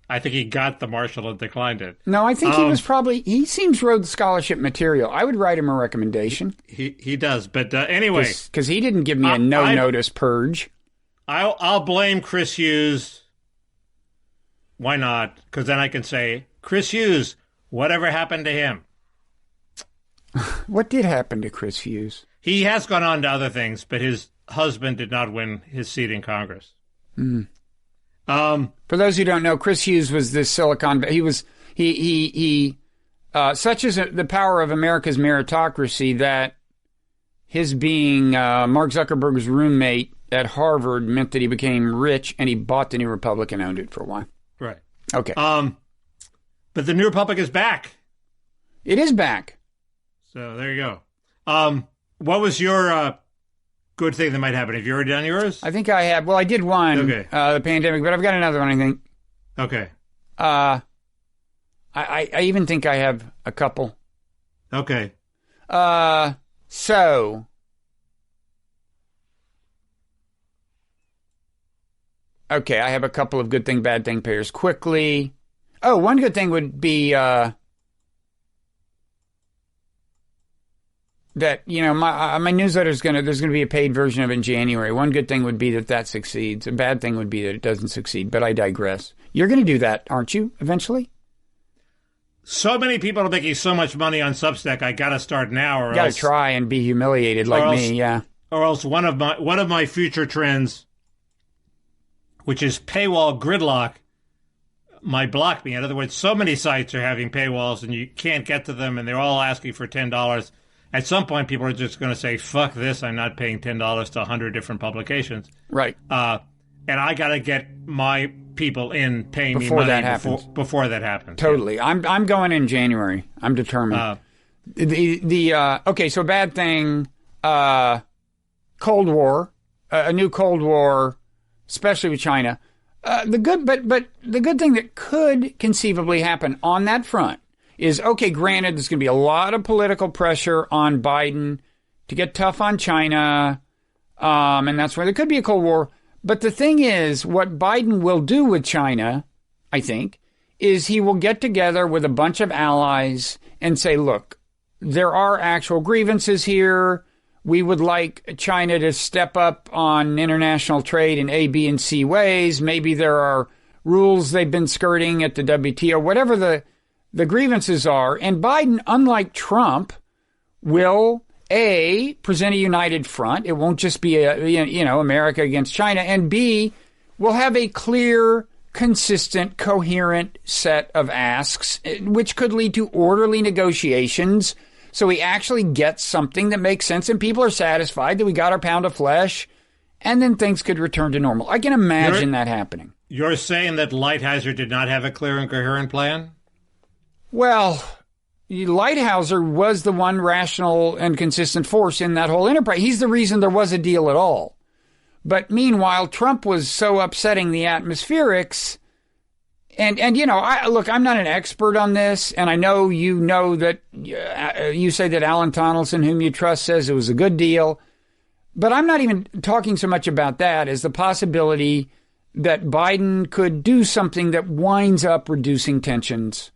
I think he got the Marshall and declined it. No, I think he was he seems Rhodes Scholarship material. I would write him a recommendation. He does, but anyway. Because he didn't give me a no-notice purge. I'll blame Chris Hughes. Why not? Because then I can say, Chris Hughes, whatever happened to him? What did happen to Chris Hughes? He has gone on to other things, but his husband did not win his seat in Congress. Mm. For those who don't know, Chris Hughes was this Silicon. He such is the power of America's meritocracy that his being Mark Zuckerberg's roommate at Harvard meant that he became rich, and he bought the New Republic and owned it for a while. Right. Okay. But the New Republic is back. It is back. So there you go. What was your good thing that might happen. Have you already done yours? I think I have. Well, I did one, the pandemic, but I've got another one, I think. Okay. I even think I have a couple. Okay. So. Okay, I have a couple of good thing, bad thing pairs quickly. Oh, one good thing would be that, my newsletter is there's gonna be a paid version of it in January. One good thing would be that succeeds. A bad thing would be that it doesn't succeed, but I digress. You're gonna do that, aren't you, eventually? So many people are making so much money on Substack, I gotta start now, or gotta try and be humiliated like me, yeah. Or else one of my future trends, which is paywall gridlock, might block me. In other words, so many sites are having paywalls and you can't get to them and they're all asking for $10. At some point, people are just going to say, fuck this, I'm not paying $10 to 100 different publications. Right. And I got to get my people in paying me money before that happens. Totally. Yeah. I'm going in January. I'm determined. Okay, so bad thing, Cold War, a new Cold War, especially with China. The good thing that could conceivably happen on that front is, okay, granted, there's going to be a lot of political pressure on Biden to get tough on China, and that's where there could be a Cold War. But the thing is, what Biden will do with China, I think, is he will get together with a bunch of allies and say, look, there are actual grievances here. We would like China to step up on international trade in A, B, and C ways. Maybe there are rules they've been skirting at the WTO, whatever the grievances are. And Biden, unlike Trump, will, A, present a united front. It won't just be America against China. And B, will have a clear, consistent, coherent set of asks, which could lead to orderly negotiations. So we actually get something that makes sense and people are satisfied that we got our pound of flesh, and then things could return to normal. I can imagine that happening. You're saying that Lighthizer did not have a clear and coherent plan? Well, Lighthizer was the one rational and consistent force in that whole enterprise. He's the reason there was a deal at all. But meanwhile, Trump was so upsetting the atmospherics. And look, I'm not an expert on this, and I know that you say that Alan Donaldson, whom you trust, says it was a good deal. But I'm not even talking so much about that as the possibility that Biden could do something that winds up reducing tensions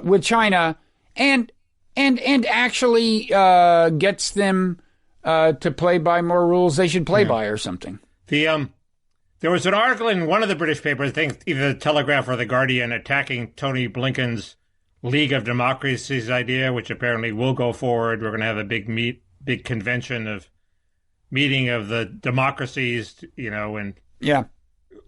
with China and actually gets them to play by more rules they should play by or something. There was an article in one of the British papers, I think either the Telegraph or the Guardian, attacking Tony Blinken's League of Democracies idea, which apparently will go forward. We're going to have a big convention of meeting of the democracies, and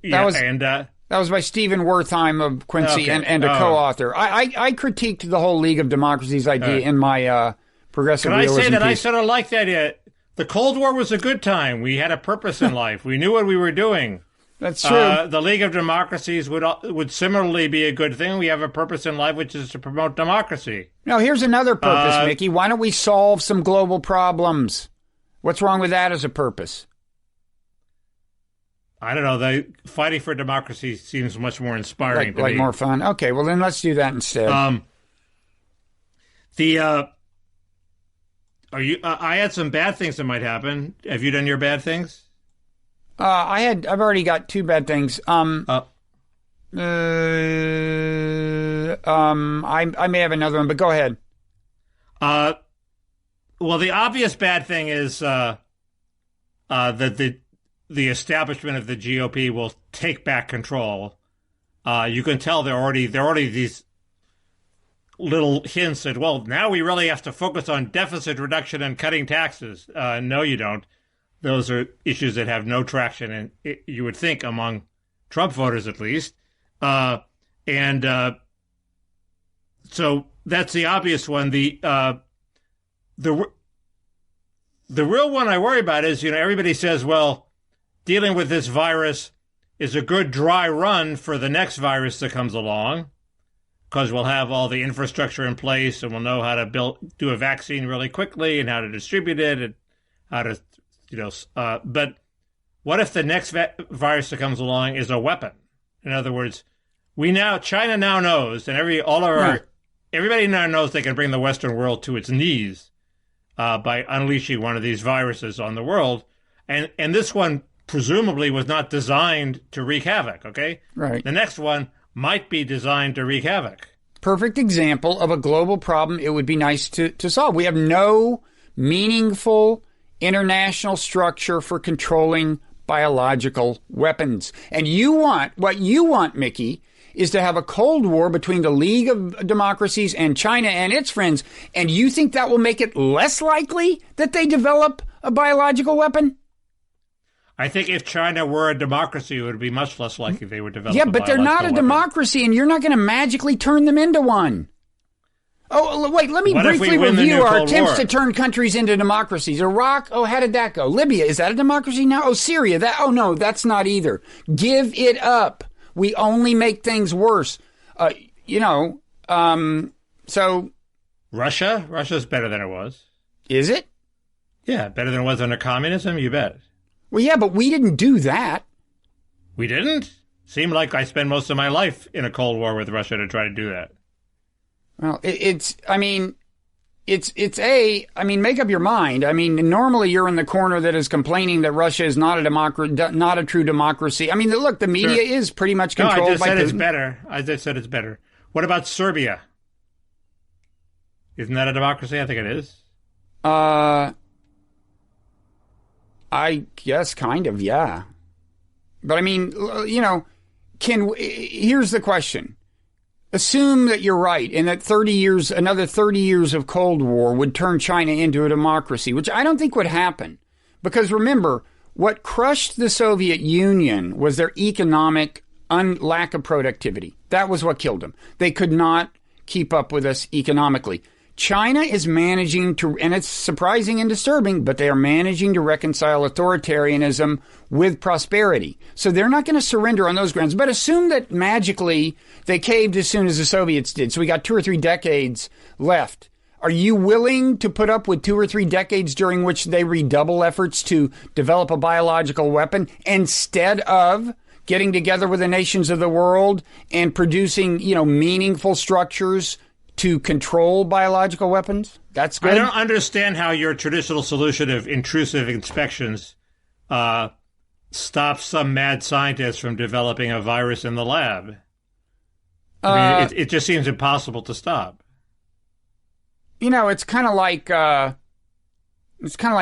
that was by Stephen Wertheim of Quincy and a co-author. I critiqued the whole League of Democracies idea in my progressive realism piece. Can I say that I sort of like the idea? The Cold War was a good time. We had a purpose in life. We knew what we were doing. That's true. The League of Democracies would similarly be a good thing. We have a purpose in life, which is to promote democracy. Now, here's another purpose, Mickey. Why don't we solve some global problems? What's wrong with that as a purpose? I don't know. Fighting for democracy seems much more inspiring to me. Like more fun? Okay, well, then let's do that instead. I had some bad things that might happen. Have you done your bad things? I've already got two bad things. I may have another one, but go ahead. Well, the obvious bad thing is that the establishment of the GOP will take back control. You can tell there are already these little hints that, well, now we really have to focus on deficit reduction and cutting taxes. No, you don't. Those are issues that have no traction, and you would think among Trump voters at least. So that's the obvious one. The real one I worry about is, everybody says, well, dealing with this virus is a good dry run for the next virus that comes along, because we'll have all the infrastructure in place and we'll know how to do a vaccine really quickly and how to distribute it and how to But what if the next virus that comes along is a weapon? In other words, China now knows, and everybody now knows they can bring the Western world to its knees by unleashing one of these viruses on the world, and this one presumably was not designed to wreak havoc. Okay, right. The next one might be designed to wreak havoc. Perfect example of a global problem it would be nice to solve. We have no meaningful international structure for controlling biological weapons. And what you want, Mickey, is to have a Cold War between the League of Democracies and China and its friends. And you think that will make it less likely that they develop a biological weapon? I think if China were a democracy, it would be much less likely they would develop. Yeah, but they're not a democracy, and you're not going to magically turn them into one. Oh, wait, let me briefly review our attempts to turn countries into democracies. Iraq, how did that go? Libya, is that a democracy now? Oh, Syria, no, that's not either. Give it up. We only make things worse. So... Russia's better than it was. Is it? Yeah, better than it was under communism, you bet. Well, yeah, but we didn't do that. We didn't? Seemed like I spent most of my life in a Cold War with Russia to try to do that. Well, make up your mind. I mean, normally you're in the corner that is complaining that Russia is not a true democracy. I mean, look, the media is pretty much controlled by Putin. I just said it's better. What about Serbia? Isn't that a democracy? I think it is. I guess kind of, yeah. But I mean, here's the question. Assume that you're right and that another 30 years of Cold War would turn China into a democracy, which I don't think would happen. Because remember, what crushed the Soviet Union was their economic lack of productivity. That was what killed them. They could not keep up with us economically. China is managing to, and it's surprising and disturbing, but they are managing to reconcile authoritarianism with prosperity. So they're not going to surrender on those grounds. But assume that magically they caved as soon as the Soviets did. So we got 2 or 3 decades left. Are you willing to put up with 2 or 3 decades during which they redouble efforts to develop a biological weapon instead of getting together with the nations of the world and producing, meaningful structures to control biological weapons? That's good. I don't understand how your traditional solution of intrusive inspections stops some mad scientist from developing a virus in the lab. I mean, it just seems impossible to stop. It's kind of like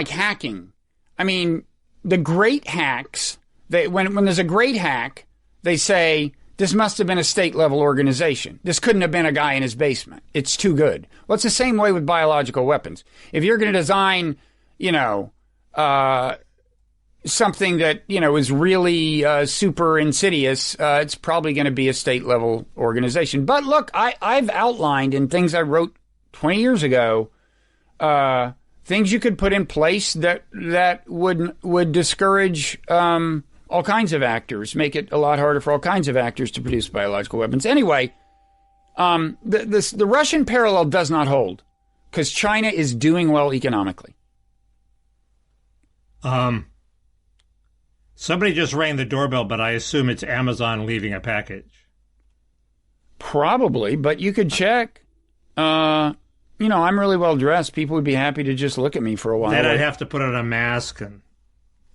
hacking. I mean, the great hacks. When there's a great hack, they say, this must have been a state-level organization. This couldn't have been a guy in his basement. It's too good. Well, it's the same way with biological weapons. If you're going to design, something that, is really super insidious, it's probably going to be a state-level organization. But look, I've outlined in things I wrote 20 years ago, things you could put in place that would discourage all kinds of actors, make it a lot harder for all kinds of actors to produce biological weapons. Anyway, the Russian parallel does not hold because China is doing well economically. Somebody just rang the doorbell, but I assume it's Amazon leaving a package. Probably, but you could check. I'm really well dressed. People would be happy to just look at me for a while. Then I'd have to put on a mask and.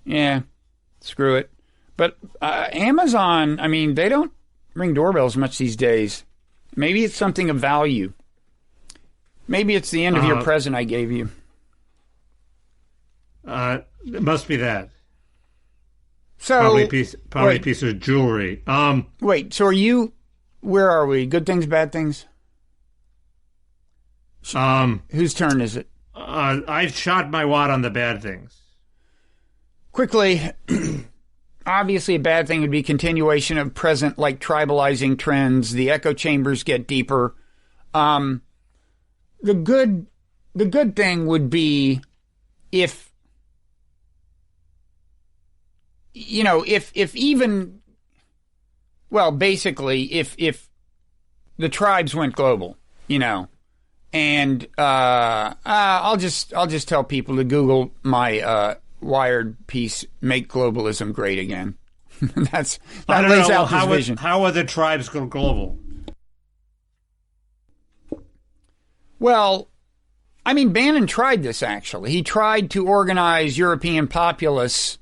Yeah, screw it. But Amazon, I mean, they don't ring doorbells much these days. Maybe it's something of value. Maybe it's the end of your present I gave you. It must be that. So probably a piece of jewelry. Wait, so where are we? Good things, bad things? Whose turn is it? I've shot my wad on the bad things. Quickly, obviously a bad thing would be continuation of present, tribalizing trends. The echo chambers get deeper. The good thing would be if the tribes went global, and I'll just tell people to Google my Wired piece, Make Globalism Great Again. that I don't lays know, out his vision. How are the tribes go global? Well, I mean, Bannon tried this, actually. He tried to organize European populace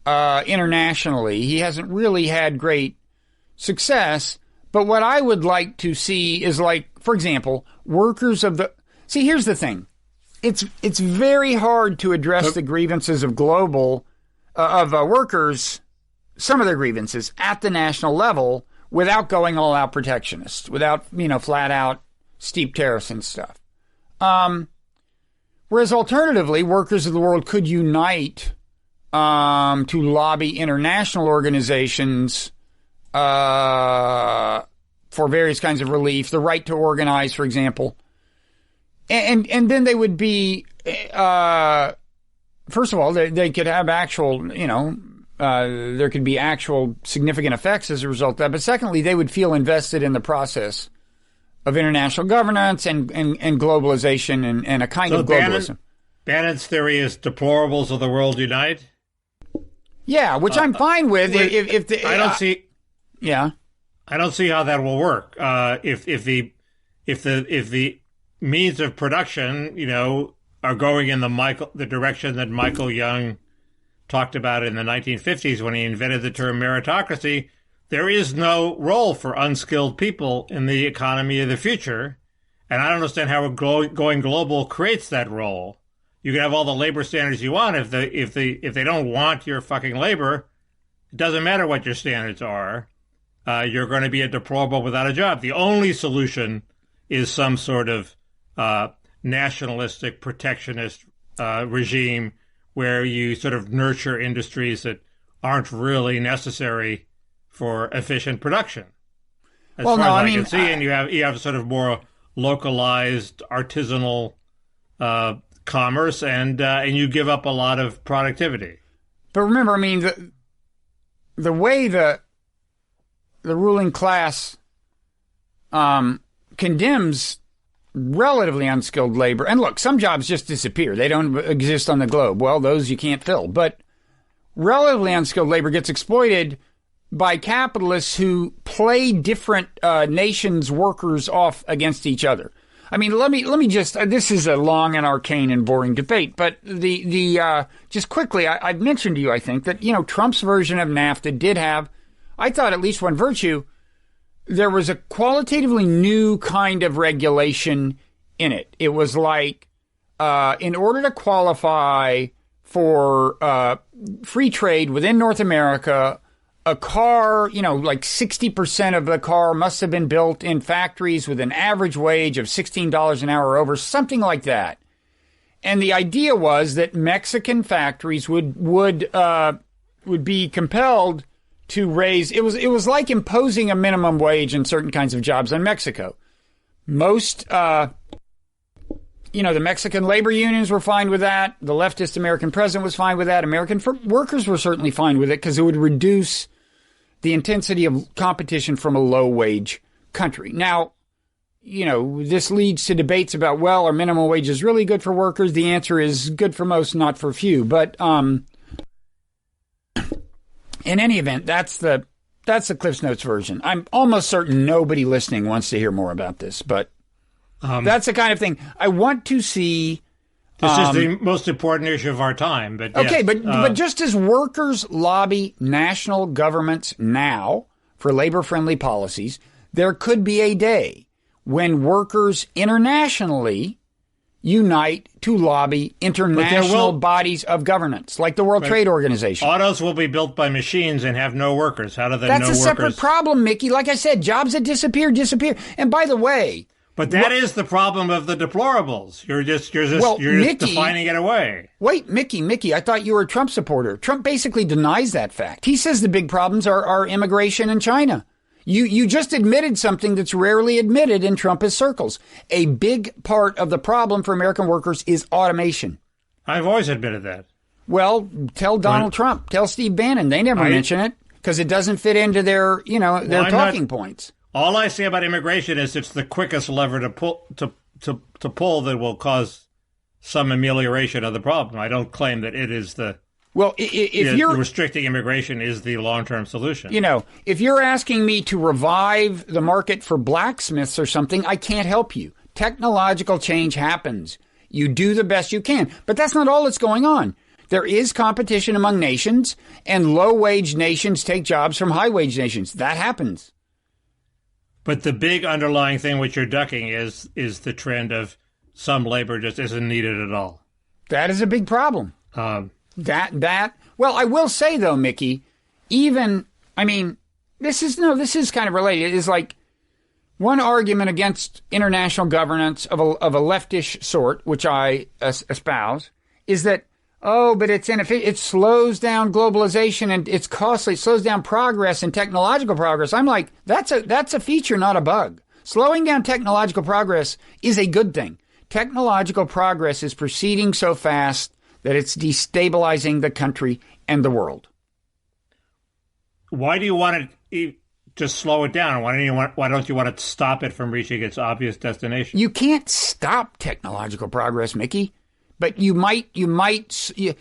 internationally. He hasn't really had great success. But what I would like to see is, like, for example, workers of the... See, here's the thing. It's very hard to address the grievances of workers, some of their grievances, at the national level without going all-out protectionist, without, flat out steep tariffs and stuff. Whereas alternatively, workers of the world could unite to lobby international organizations for various kinds of relief, the right to organize, for example. And then they would be, first of all, they could have actual, there could be actual significant effects as a result of that. But secondly, they would feel invested in the process of international governance and globalization and a kind of globalism. Bannon's theory is deplorables of the world unite? Yeah, which I'm fine with. I don't see. Yeah, I don't see how that will work. If the means of production, are going in the direction that Michael Young talked about in the 1950s when he invented the term meritocracy, there is no role for unskilled people in the economy of the future, and I don't understand how going global creates that role. You can have all the labor standards you want if they don't want your fucking labor. It doesn't matter what your standards are. You're going to be a deplorable without a job. The only solution is some sort of nationalistic, protectionist regime where you sort of nurture industries that aren't really necessary for efficient production. As far as I can see, and you have sort of more localized, artisanal commerce, and you give up a lot of productivity. But remember, the way the ruling class condemns relatively unskilled labor, and look, some jobs just disappear. They don't exist on the globe. Well, those you can't fill. But relatively unskilled labor gets exploited by capitalists who play different nations' workers off against each other. Let me just, this is a long and arcane and boring debate, but just quickly, I've mentioned to you, I think, that, Trump's version of NAFTA did have, I thought, at least one virtue. There was a qualitatively new kind of regulation in it. It was like, in order to qualify for free trade within North America, a car, like 60% of the car must have been built in factories with an average wage of $16 an hour or over, something like that. And the idea was that Mexican factories would be compelled to raise. It was like imposing a minimum wage in certain kinds of jobs in Mexico. Most, the Mexican labor unions were fine with that. The leftist American president was fine with that. American workers were certainly fine with it because it would reduce the intensity of competition from a low-wage country. Now, this leads to debates about, well, are minimum wages really good for workers? The answer is good for most, not for few. But in any event, that's the Cliff's Notes version. I'm almost certain nobody listening wants to hear more about this, but that's the kind of thing I want to see. This is the most important issue of our time. But okay, yes, but just as workers lobby national governments now for labor-friendly policies, there could be a day when workers internationally unite to lobby international bodies of governance, like the World Trade Organization. Autos will be built by machines and have no workers. How do they That's a separate problem, Mickey. Like I said, jobs that disappear. And by the way... But that is the problem of the deplorables. You're just defining it away. Wait, Mickey, I thought you were a Trump supporter. Trump basically denies that fact. He says the big problems are immigration and China. You just admitted something that's rarely admitted in Trumpist circles. A big part of the problem for American workers is automation. I've always admitted that. Well, tell Donald Trump, tell Steve Bannon. They never mention it because it doesn't fit into their talking points. All I say about immigration is it's the quickest lever to pull that will cause some amelioration of the problem. I don't claim that it is the Well, if you're restricting immigration is the long-term solution. If you're asking me to revive the market for blacksmiths or something, I can't help you. Technological change happens. You do the best you can. But that's not all that's going on. There is competition among nations, and low-wage nations take jobs from high-wage nations. That happens. But the big underlying thing which you're ducking is the trend of some labor just isn't needed at all. That is a big problem. Well, I will say though, Mickey, this is kind of related. It's like one argument against international governance of a leftish sort, which I espouse, is that, but it's inefficient. It slows down globalization and it's costly. It slows down progress and technological progress. I'm like, that's a feature, not a bug. Slowing down technological progress is a good thing. Technological progress is proceeding so fast that it's destabilizing the country and the world. Why do you want to just slow it down? Why don't you want to stop it from reaching its obvious destination? You can't stop technological progress, Mickey, but you might, and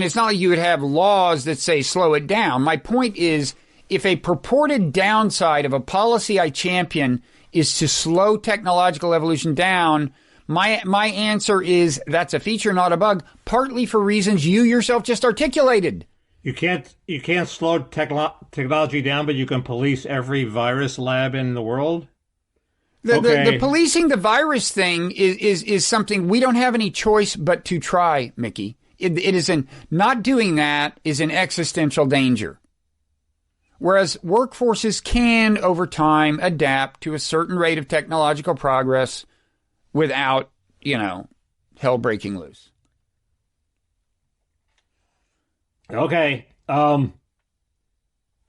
it's not like you would have laws that say slow it down. My point is, if a purported downside of a policy I champion is to slow technological evolution down, my answer is that's a feature, not a bug, partly for reasons you yourself just articulated. You can't slow technology down, but you can police every virus lab in the world? The policing the virus thing is something we don't have any choice but to try, Mickey. Not doing that is an existential danger. Whereas workforces can, over time, adapt to a certain rate of technological progress without, hell breaking loose. Okay.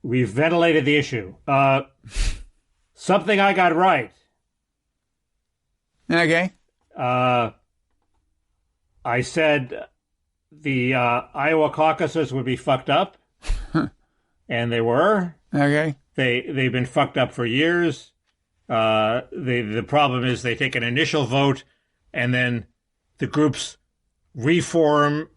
We've ventilated the issue. Something I got right. Okay. I said the Iowa caucuses would be fucked up. And they were. Okay. They've been fucked up for years. The problem is they take an initial vote and then the groups reform,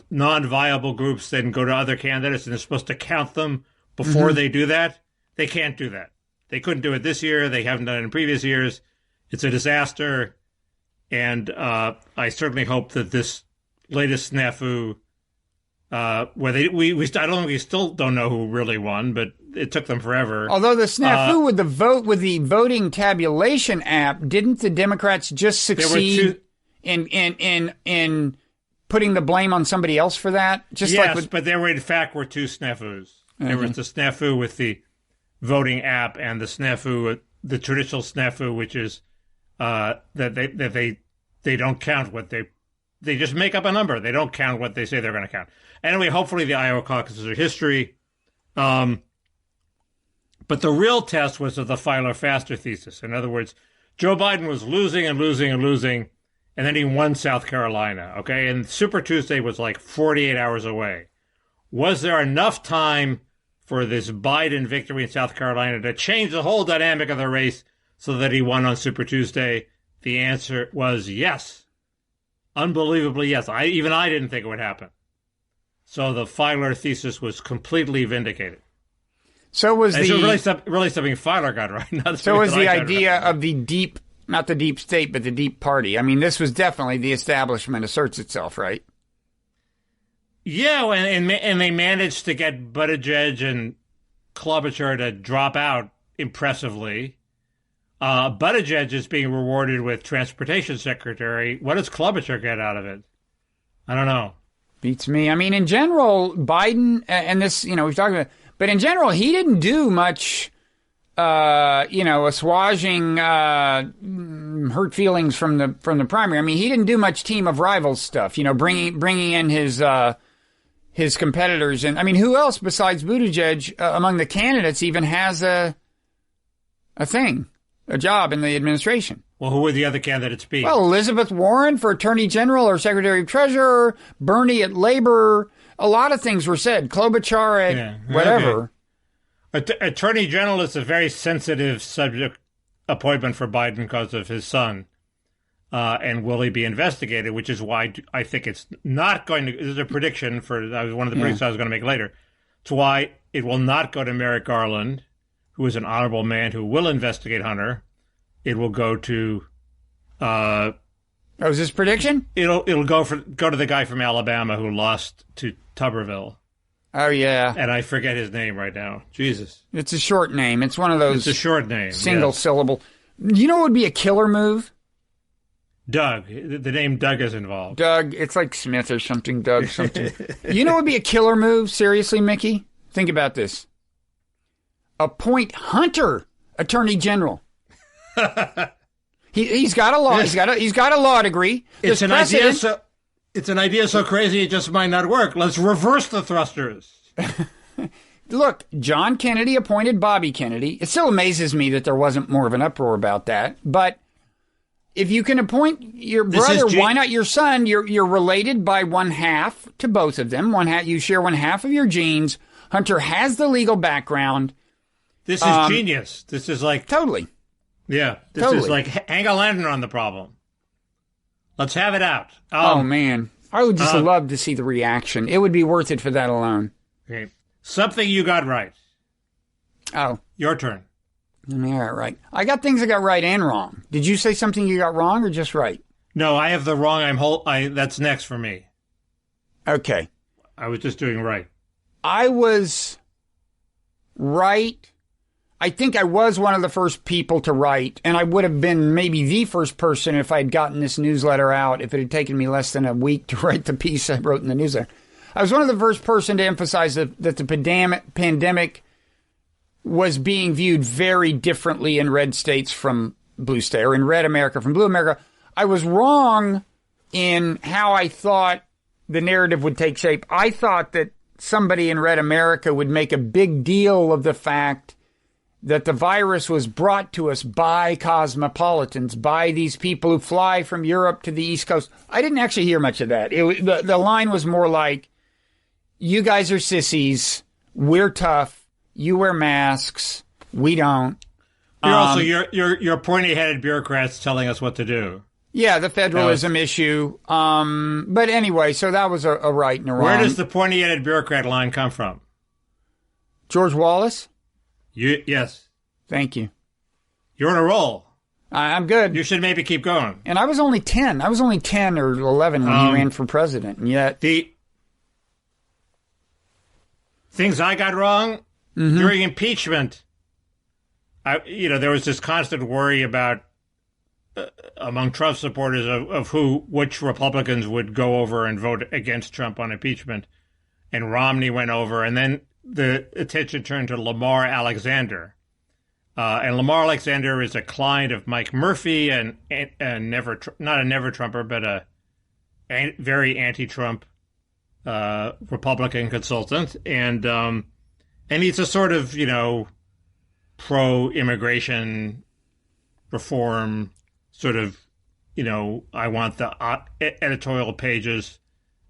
non-viable groups then go to other candidates and they're supposed to count them before they do that. They can't do that. They couldn't do it this year. They haven't done it in previous years. It's a disaster. And I certainly hope that this latest snafu, where we still don't know who really won, but it took them forever. Although the snafu with the voting tabulation app, didn't the Democrats just succeed in putting the blame on somebody else for that? But there were in fact two snafus. Okay. There was the snafu with the voting app and the snafu, the traditional snafu, which is that they don't count what they just make up a number. They don't count what they say they're going to count. Anyway, hopefully the Iowa caucuses are history. But the real test was of the filer faster thesis. In other words, Joe Biden was losing and losing and losing, and then he won South Carolina, okay? And Super Tuesday was like 48 hours away. Was there enough time for this Biden victory in South Carolina to change the whole dynamic of the race so that he won on Super Tuesday? The answer was yes. Unbelievably yes. Even I didn't think it would happen. So the Filer thesis was completely vindicated. So was really something Filer got right. So was the idea of the deep, not the deep state, but the deep party. I mean, this was definitely the establishment asserts itself, right? Yeah, and they managed to get Buttigieg and Klobuchar to drop out impressively. Buttigieg is being rewarded with transportation secretary. What does Klobuchar get out of it? I don't know. Beats me. I mean, in general, Biden, and this, we've talked about, but in general, he didn't do much, assuaging hurt feelings from the primary. I mean, he didn't do much team of rivals stuff, bringing in his competitors. And I mean, who else besides Buttigieg among the candidates even has a job in the administration? Well, who would the other candidates be? Well, Elizabeth Warren for Attorney General or Secretary of Treasurer, Bernie at Labor. A lot of things were said. Klobuchar at whatever. Okay. Attorney General is a very sensitive subject appointment for Biden because of his son. and will he be investigated? Which is why I think it's not going to. This is a prediction for that was one of the predictions I was going to make later. It's why it will not go to Merrick Garland, who is an honorable man who will investigate Hunter. It will go to. Oh, is this prediction? It'll go to the guy from Alabama who lost to Tuberville. Oh yeah, and I forget his name right now. Jesus, it's a short name. It's one of those. It's a short name, single syllable. You know what would be a killer move? Doug. The name Doug is involved. Doug. It's like Smith or something. Doug something. You know what would be a killer move? Seriously, Mickey, think about this. Appoint Hunter Attorney General. He's got a law. He's got a law degree. It's an idea. It's an idea so crazy it just might not work. Let's reverse the thrusters. Look, John Kennedy appointed Bobby Kennedy. It still amazes me that there wasn't more of an uproar about that. But if you can appoint your brother, why not your son? You're related by one half to both of them. You share one half of your genes. Hunter has the legal background. This is genius. This is like totally. Yeah, this is like hang a lantern on the problem. Let's have it out. Oh, man. I would just love to see the reaction. It would be worth it for that alone. Okay. Something you got right. Oh. Your turn. All right. I got things I got right and wrong. Did you say something you got wrong or just right? No, I have the wrong. That's next for me. Okay. I was just doing right. I was right. I think I was one of the first people to write, and I would have been maybe the first person if I had gotten this newsletter out, if it had taken me less than a week to write the piece I wrote in the newsletter. I was one of the first person to emphasize that the pandemic was being viewed very differently in red states from blue state, or in red America from blue America. I was wrong in how I thought the narrative would take shape. I thought that somebody in red America would make a big deal of the fact that the virus was brought to us by cosmopolitans, by these people who fly from Europe to the East Coast. I didn't actually hear much of that. The line was more like, you guys are sissies, we're tough, you wear masks, we don't. You're also you're pointy-headed bureaucrats telling us what to do. Yeah, the federalism issue. But anyway, so that was a right and a wrong. Where does the pointy-headed bureaucrat line come from? George Wallace? Yes. Thank you. You're on a roll. I'm good. You should maybe keep going. And I was only 10. I was only 10 or 11 when he ran for president. And yet... The things I got wrong during impeachment, there was this constant worry about, among Trump supporters, of which Republicans would go over and vote against Trump on impeachment. And Romney went over, and then the attention turned to Lamar Alexander. And Lamar Alexander is a client of Mike Murphy, and not a never-Trumper, but a very anti-Trump Republican consultant. And he's a sort of, pro-immigration reform, sort of, I want the editorial pages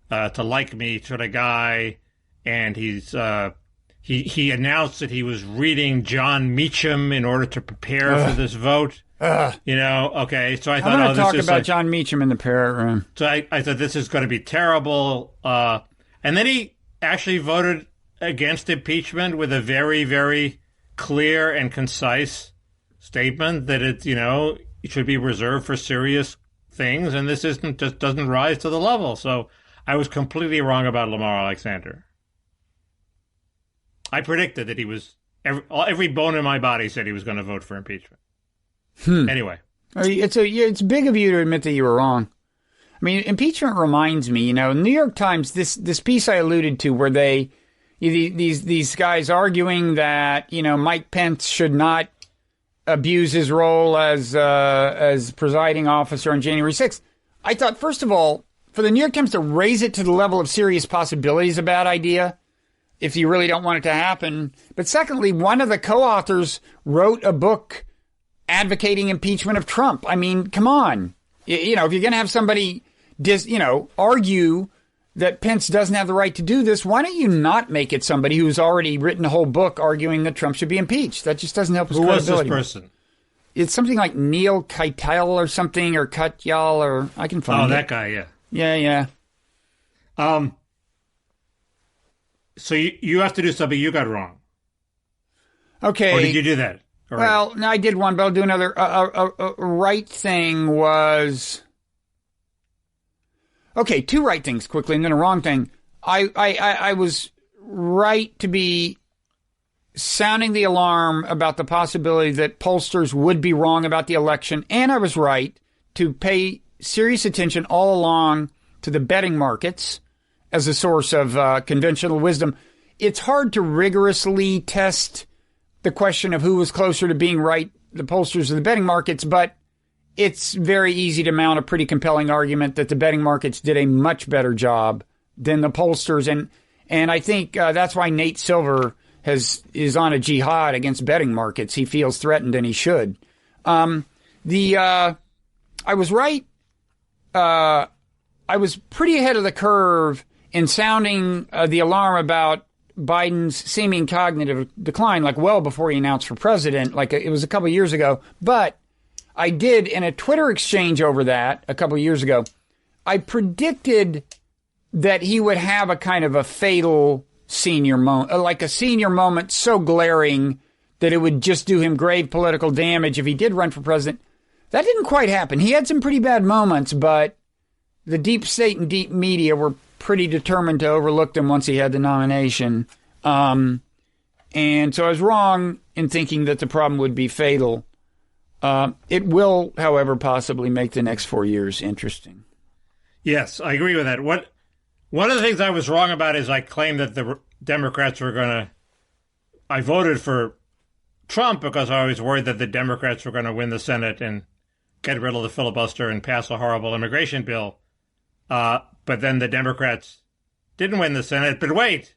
to like me sort of guy. And he's... He announced that he was reading John Meacham in order to prepare for this vote. Okay. So I thought, I'm going to talk about John Meacham in the parrot room. So I thought this is going to be terrible. And then he actually voted against impeachment with a very, very clear and concise statement that it should be reserved for serious things, and this just doesn't rise to the level. So I was completely wrong about Lamar Alexander. I predicted that he was every bone in my body said he was going to vote for impeachment. Anyway, it's big of you to admit that you were wrong. I mean, impeachment reminds me, New York Times, this piece I alluded to, where these guys arguing that Mike Pence should not abuse his role as presiding officer on January 6th. I thought, first of all, for the New York Times to raise it to the level of serious possibility is a bad idea, if you really don't want it to happen. But secondly, one of the co-authors wrote a book advocating impeachment of Trump. I mean, come on. If you're going to have somebody, argue that Pence doesn't have the right to do this, why don't you not make it somebody who's already written a whole book arguing that Trump should be impeached? That just doesn't help his credibility. Who was this person? It's something like Neil Keitel or something, or Katyal, or I can find it. Oh, that guy, yeah. Yeah. So you have to do something you got wrong. Okay. Or did you do that? All well, no, I did one, but I'll do another. A right thing was... Okay, two right things quickly, and then a wrong thing. I was right to be sounding the alarm about the possibility that pollsters would be wrong about the election, and I was right to pay serious attention all along to the betting markets as a source of conventional wisdom. It's hard to rigorously test the question of who was closer to being right, the pollsters or the betting markets, but it's very easy to mount a pretty compelling argument that the betting markets did a much better job than the pollsters. And I think that's why Nate Silver is on a jihad against betting markets. He feels threatened, and he should. I was right. I was pretty ahead of the curve in sounding the alarm about Biden's seeming cognitive decline, like well before he announced for president, like it was a couple years ago. But I did, in a Twitter exchange over that a couple years ago, I predicted that he would have a kind of a fatal senior moment, like a senior moment so glaring that it would just do him grave political damage if he did run for president. That didn't quite happen. He had some pretty bad moments, but the deep state and deep media were pretty determined to overlook them once he had the nomination. And so I was wrong in thinking that the problem would be fatal. It will, however, possibly make the next 4 years interesting. Yes, I agree with that. One of the things I was wrong about is I claimed that the Democrats were going to... I voted for Trump because I was worried that the Democrats were going to win the Senate and get rid of the filibuster and pass a horrible immigration bill. But then the Democrats didn't win the Senate. But wait,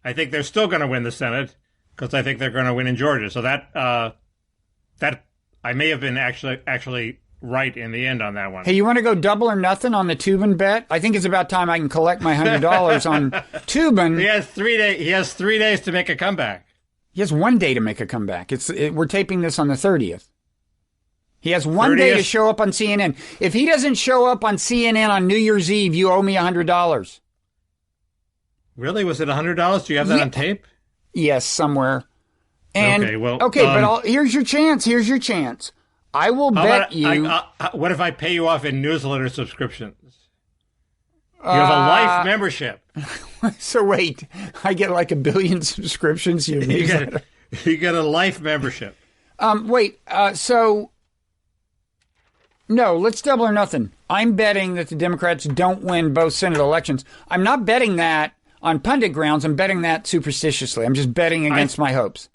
I think they're still going to win the Senate because I think they're going to win in Georgia. So that I may have been actually right in the end on that one. Hey, you want to go double or nothing on the Tubin bet? I think it's about time I can collect my $100 on Tubin. He has 3 days. He has 3 days to make a comeback. He has 1 day to make a comeback. We're taping this on the 30th. He has 1 day to show up on CNN. If he doesn't show up on CNN on New Year's Eve, you owe me $100. Really? Was it $100? Do you have that on tape? Yes, somewhere. And, okay, but here's your chance. Here's your chance. I will bet you. What if I pay you off in newsletter subscriptions? You have a life membership. So wait, I get like 1 billion subscriptions. You get a life membership. So no, let's double or nothing. I'm betting that the Democrats don't win both Senate elections. I'm not betting that on pundit grounds. I'm betting that superstitiously. I'm just betting against my hopes.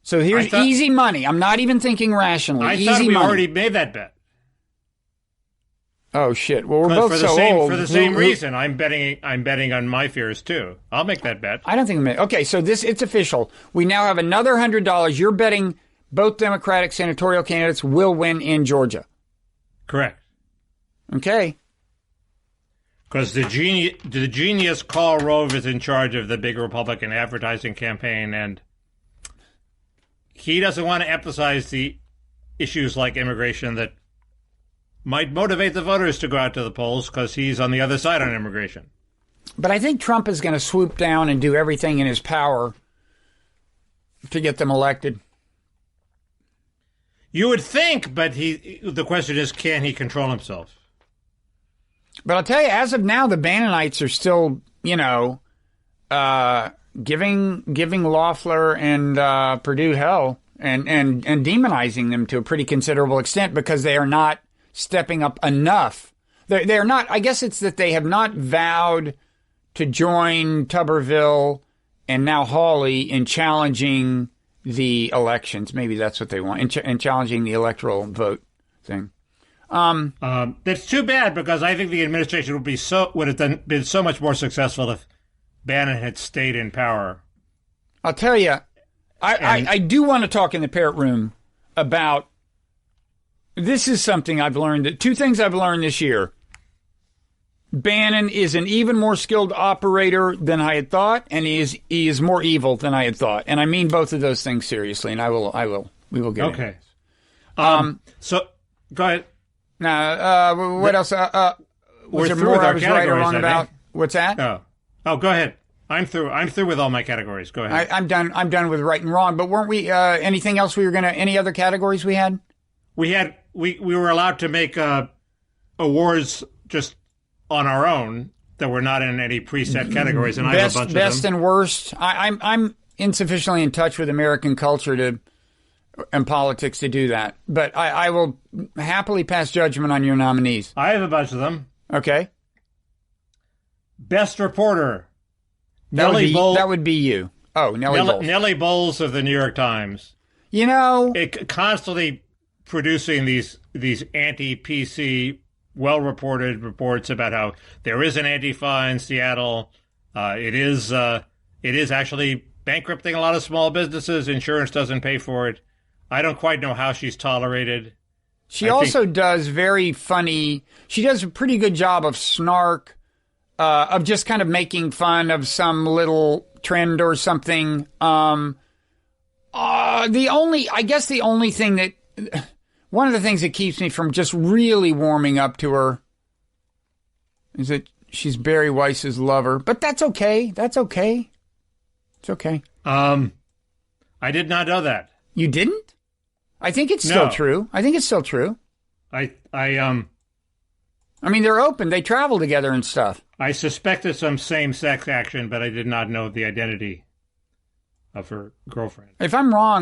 So here's easy money. I'm not even thinking rationally. I thought we already made that bet. Oh shit! Well, we're both so old. For the same reason, I'm betting on my fears too. I'll make that bet. I don't think okay. So it's official. We now have another $100. You're betting both Democratic senatorial candidates will win in Georgia. Correct. Okay. Because the genius Karl Rove is in charge of the big Republican advertising campaign, and he doesn't want to emphasize the issues like immigration that might motivate the voters to go out to the polls because he's on the other side on immigration. But I think Trump is going to swoop down and do everything in his power to get them elected. You would think, but the question is, can he control himself? But I'll tell you, as of now, the Bannonites are still, giving Loeffler and Perdue hell and demonizing them to a pretty considerable extent because they are not stepping up enough. They're not. I guess it's that they have not vowed to join Tuberville and now Hawley in challenging the elections. Maybe that's what they want, in challenging the electoral vote thing. That's too bad because I think the administration would have been so much more successful if Bannon had stayed in power. I'll tell you, I do want to talk in the parrot room about. This is something I've learned. 2 things I've learned this year. Bannon is an even more skilled operator than I had thought, and he is more evil than I had thought. And I mean both of those things seriously, and we will get into So go ahead. Now, what else? Was there more I was right or wrong about? What's that? Oh, go ahead. I'm through. I'm through with all my categories. Go ahead. I'm done. I'm done with right and wrong. But weren't we? Anything else we were gonna? Any other categories we had? We were allowed to make awards just on our own that were not in any preset categories, and I have a bunch of them. Best and worst. I'm insufficiently in touch with American culture and politics to do that. But I will happily pass judgment on your nominees. I have a bunch of them. Okay. Best reporter. Nellie Bowles. That would be you. Oh, Nellie Bowles. Nellie Bowles of the New York Times. You know, constantly producing these anti-PC, well-reported reports about how there is an Antifa in Seattle. It is actually bankrupting a lot of small businesses. Insurance doesn't pay for it. I don't quite know how she's tolerated. She also does very funny. She does a pretty good job of snark. Of just kind of making fun of some little trend or something. I guess the only thing that, one of the things that keeps me from just really warming up to her is that she's Barry Weiss's lover. But that's okay. That's okay. It's okay. I did not know that. You didn't? I think it's still true. I think it's still true. I mean, they're open. They travel together and stuff. I suspected some same-sex action, but I did not know the identity of her girlfriend. If I'm wrong,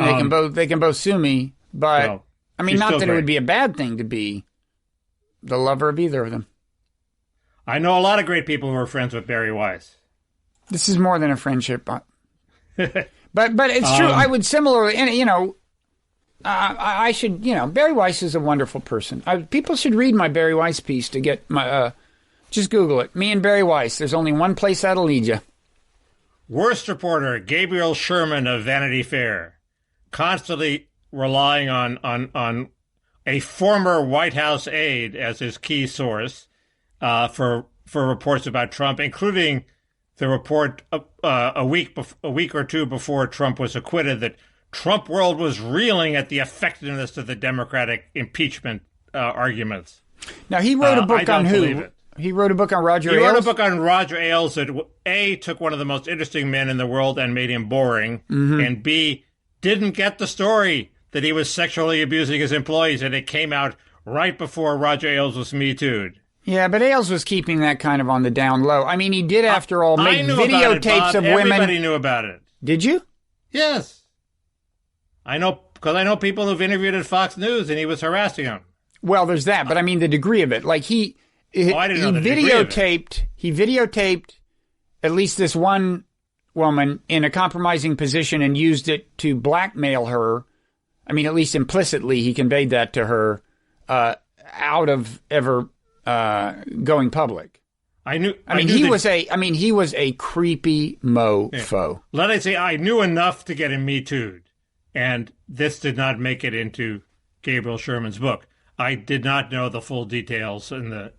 they can both sue me. But well, I mean, not that it would be a bad thing to be the lover of either of them. I know a lot of great people who are friends with Barry Weiss. This is more than a friendship, but it's true. I would similarly, and I should, Barry Weiss is a wonderful person. People should read my Barry Weiss piece to get my. Just Google it. Me and Barry Weiss. There's only one place that'll lead you. Worst reporter, Gabriel Sherman of Vanity Fair, constantly relying on a former White House aide as his key source for reports about Trump, including the report a week or two before Trump was acquitted that Trump world was reeling at the effectiveness of the Democratic impeachment arguments. Now, he wrote a book on who? He wrote a book on Roger Ailes? He wrote a book on Roger Ailes that, A, took one of the most interesting men in the world and made him boring, and B, didn't get the story that he was sexually abusing his employees, and it came out right before Roger Ailes was Me Too'd. Yeah, but Ailes was keeping that kind of on the down low. I mean, he did, after all, make videotapes of women. Everybody knew about it. Did you? Yes. I know, because I know people who've interviewed at Fox News, and he was harassing them. Well, there's that, but I mean the degree of it. Like, he videotaped at least this one woman in a compromising position and used it to blackmail her. I mean, at least implicitly, he conveyed that to her out of ever going public. He was a creepy mofo. Yeah. Let me say, I knew enough to get him Me Too'd, and this did not make it into Gabriel Sherman's book. I did not know the full details and the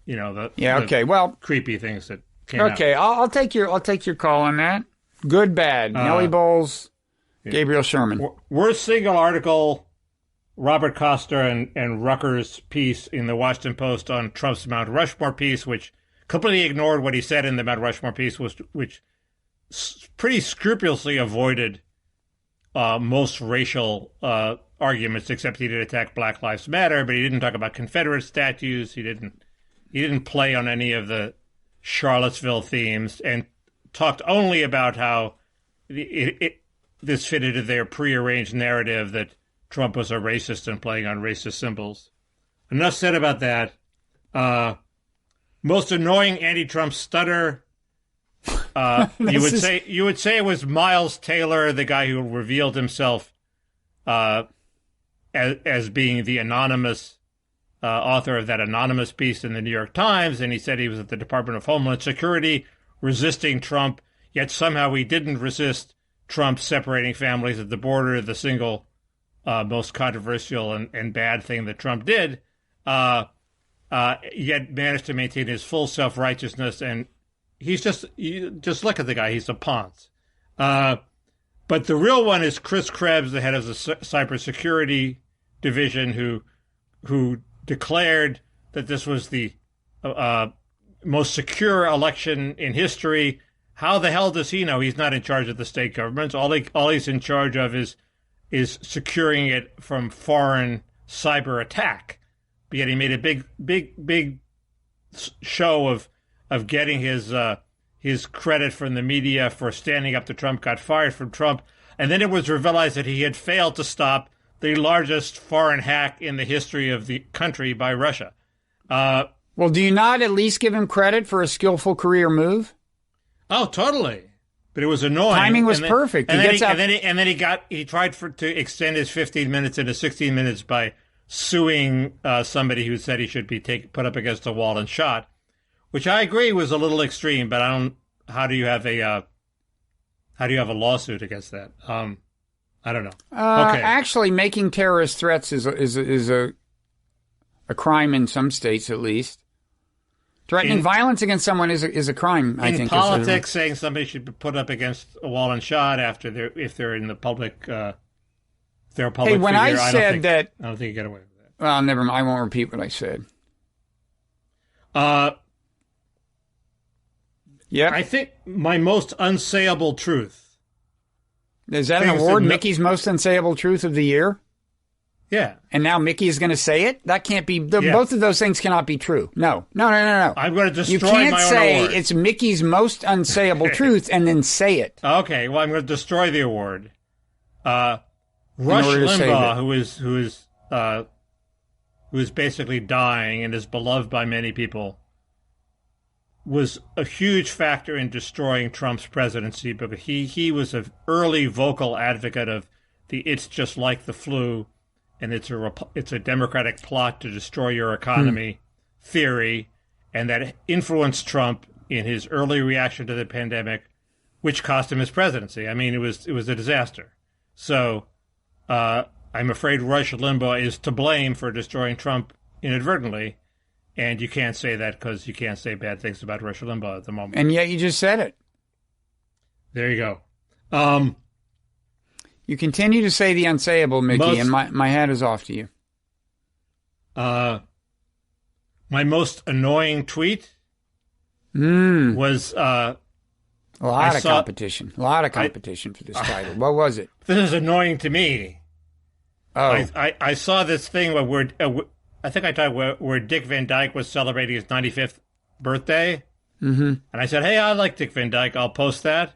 creepy things that came out. Okay, I'll take your call on that. Good, bad. Nellie Bowles, Gabriel Sherman. Worst single article, Robert Costa and Rucker's piece in the Washington Post on Trump's Mount Rushmore piece, which completely ignored what he said in the Mount Rushmore piece, which pretty scrupulously avoided most racial arguments, except he did attack Black Lives Matter, but he didn't talk about Confederate statues. He didn't play on any of the Charlottesville themes, and talked only about how this fit into their prearranged narrative that Trump was a racist and playing on racist symbols. Enough said about that. Most annoying anti-Trump stutter. You would say it was Miles Taylor, the guy who revealed himself as being the anonymous author of that anonymous piece in the New York Times, and he said he was at the Department of Homeland Security resisting Trump, yet somehow he didn't resist Trump separating families at the border, the single most controversial and bad thing that Trump did, yet managed to maintain his full self-righteousness. And he's just look at the guy, he's a Ponce. But the real one is Chris Krebs, the head of the cybersecurity division who declared that this was the most secure election in history. How the hell does he know? He's not in charge of the state governments. All he's in charge of is securing it from foreign cyber attack. But yet he made a big show of getting his credit from the media for standing up to Trump, got fired from Trump, and then it was realized that he had failed to stop the largest foreign hack in the history of the country by Russia. Well, do you not at least give him credit for a skillful career move? Oh, totally. But it was annoying. Timing was perfect. And then he tried to extend his 15 minutes into 16 minutes by suing somebody who said he should be put up against a wall and shot, which I agree was a little extreme. But how do you have a lawsuit against that? I don't know. Okay. Actually, making terrorist threats is a crime in some states, at least. Threatening violence against someone is a crime, I think. In politics, saying somebody should be put up against a wall and shot if they're in the public, if they're a public figure. When I said that, I don't think you get away with that. Well, never mind. I won't repeat what I said. Yeah. I think my most unsayable truth. Is that an award? Mickey's most unsayable truth of the year? Yeah. And now Mickey is going to say it? That can't be. Both of those things cannot be true. No. I'm going to destroy my own award. You can't say it's Mickey's most unsayable truth and then say it. Okay. Well, I'm going to destroy the award. Rush Limbaugh, who is basically dying and is beloved by many people, was a huge factor in destroying Trump's presidency, because he was an early vocal advocate of it's just like the flu, and it's a Democratic plot to destroy your economy theory, and that influenced Trump in his early reaction to the pandemic, which cost him his presidency. I mean, it was a disaster. So I'm afraid Rush Limbaugh is to blame for destroying Trump inadvertently. And you can't say that because you can't say bad things about Rush Limbaugh at the moment. And yet you just said it. There you go. You continue to say the unsayable, Mickey, and my hat is off to you. My most annoying tweet was... A lot of competition for this title. What was it? This is annoying to me. Oh. I saw this thing where I think I talked where Dick Van Dyke was celebrating his 95th birthday. Mm-hmm. And I said, hey, I like Dick Van Dyke. I'll post that.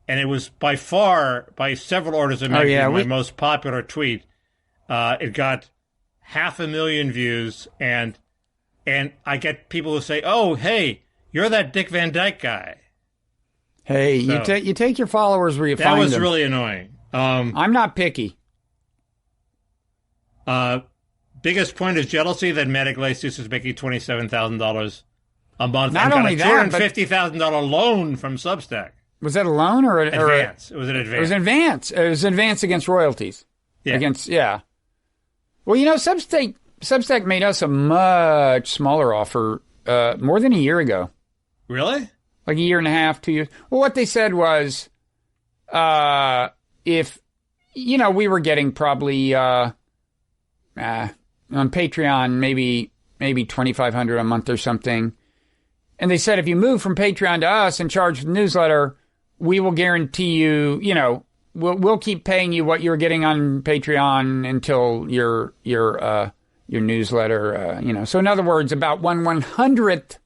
And it was by several orders of magnitude, my most popular tweet. It got 500,000 views. And I get people who say, oh, hey, you're that Dick Van Dyke guy. Hey, so, you take your followers where you find them. That was really annoying. I'm not picky. Biggest point of jealousy that Matt Iglesias is making $27,000 a month. Not only that, but $250,000 loan from Substack. Was that a loan or advance? It was an advance. It was an advance. It was an advance against royalties. Yeah. Well, Substack made us a much smaller offer more than a year ago. Really? Like a year and a half, 2 years. Well, what they said was, if we were getting probably on Patreon maybe $2,500 a month or something. And they said if you move from Patreon to us and charge the newsletter, we will guarantee you, we'll keep paying you what you're getting on Patreon until your newsletter, So in other words, about 1/100th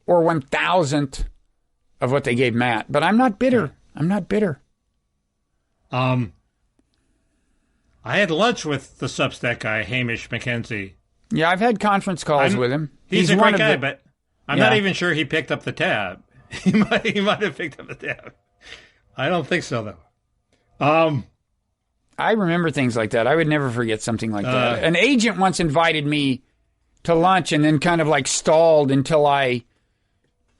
or 1,000th of what they gave Matt. But I'm not bitter. I had lunch with the Substack guy, Hamish McKenzie. Yeah, I've had conference calls with him. He's a great guy, but I'm not even sure he picked up the tab. He might have picked up the tab. I don't think so, though. I remember things like that. I would never forget something like that. An agent once invited me to lunch and then kind of like stalled until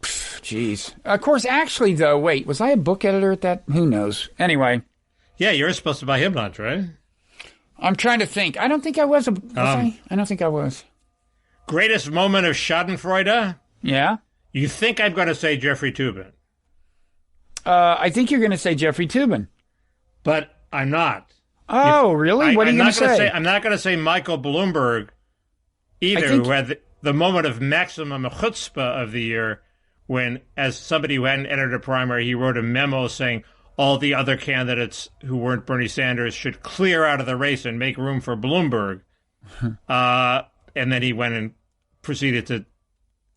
Jeez. Of course, actually, though, wait, was I a book editor at that? Who knows? Anyway. Yeah, you were supposed to buy him lunch, right? I'm trying to think. I don't think I was. I don't think I was. Greatest moment of Schadenfreude? Yeah? You think I'm going to say Jeffrey Toobin. I think you're going to say Jeffrey Toobin. But I'm not. Oh, really? What are you going to say? I'm not going to say Michael Bloomberg either, who had the moment of maximum chutzpah of the year when, as somebody who hadn't entered a primary, he wrote a memo saying all the other candidates who weren't Bernie Sanders should clear out of the race and make room for Bloomberg. And then he went and proceeded to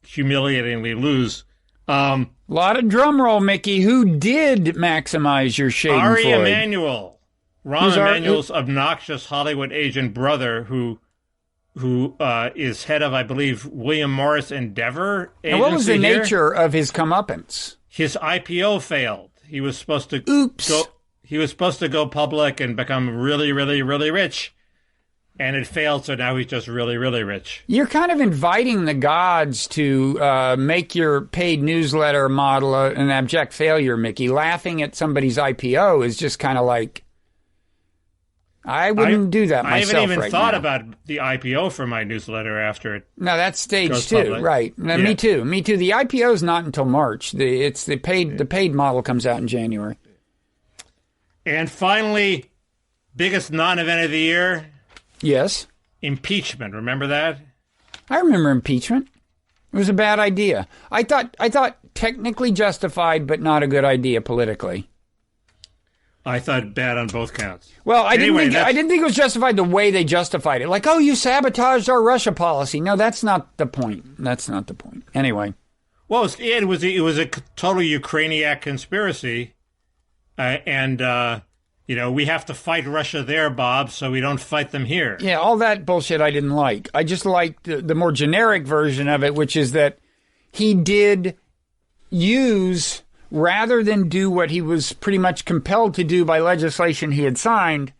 humiliatingly lose. A lot of drum roll, Mickey. Who did maximize your shade? Ari Emanuel. Rahm Emanuel's obnoxious Hollywood agent brother who is head of, I believe, William Morris Endeavor agency. And what was the nature of his comeuppance? His IPO failed. He was supposed to go public and become really, really, really rich. And it failed, so now he's just really, really rich. You're kind of inviting the gods to make your paid newsletter model an abject failure, Mickey. Laughing at somebody's IPO is just kind of like, I wouldn't do that myself. I haven't even thought now about the IPO for my newsletter after it. No, that's stage goes 2, public. right? Yeah. Me too. The IPO is not until March. The paid model comes out in January. And finally, biggest non-event of the year. Yes. Impeachment. Remember that? I remember impeachment. It was a bad idea. I thought technically justified, but not a good idea politically. I thought bad on both counts. Well, I didn't think it was justified the way they justified it. Like, oh, you sabotaged our Russia policy. No, that's not the point. That's not the point. Anyway. Well, it was a total Ukrainian conspiracy, we have to fight Russia there, Bob, so we don't fight them here. Yeah, all that bullshit I didn't like. I just liked the more generic version of it, which is that he did use, rather than do what he was pretty much compelled to do by legislation he had signed,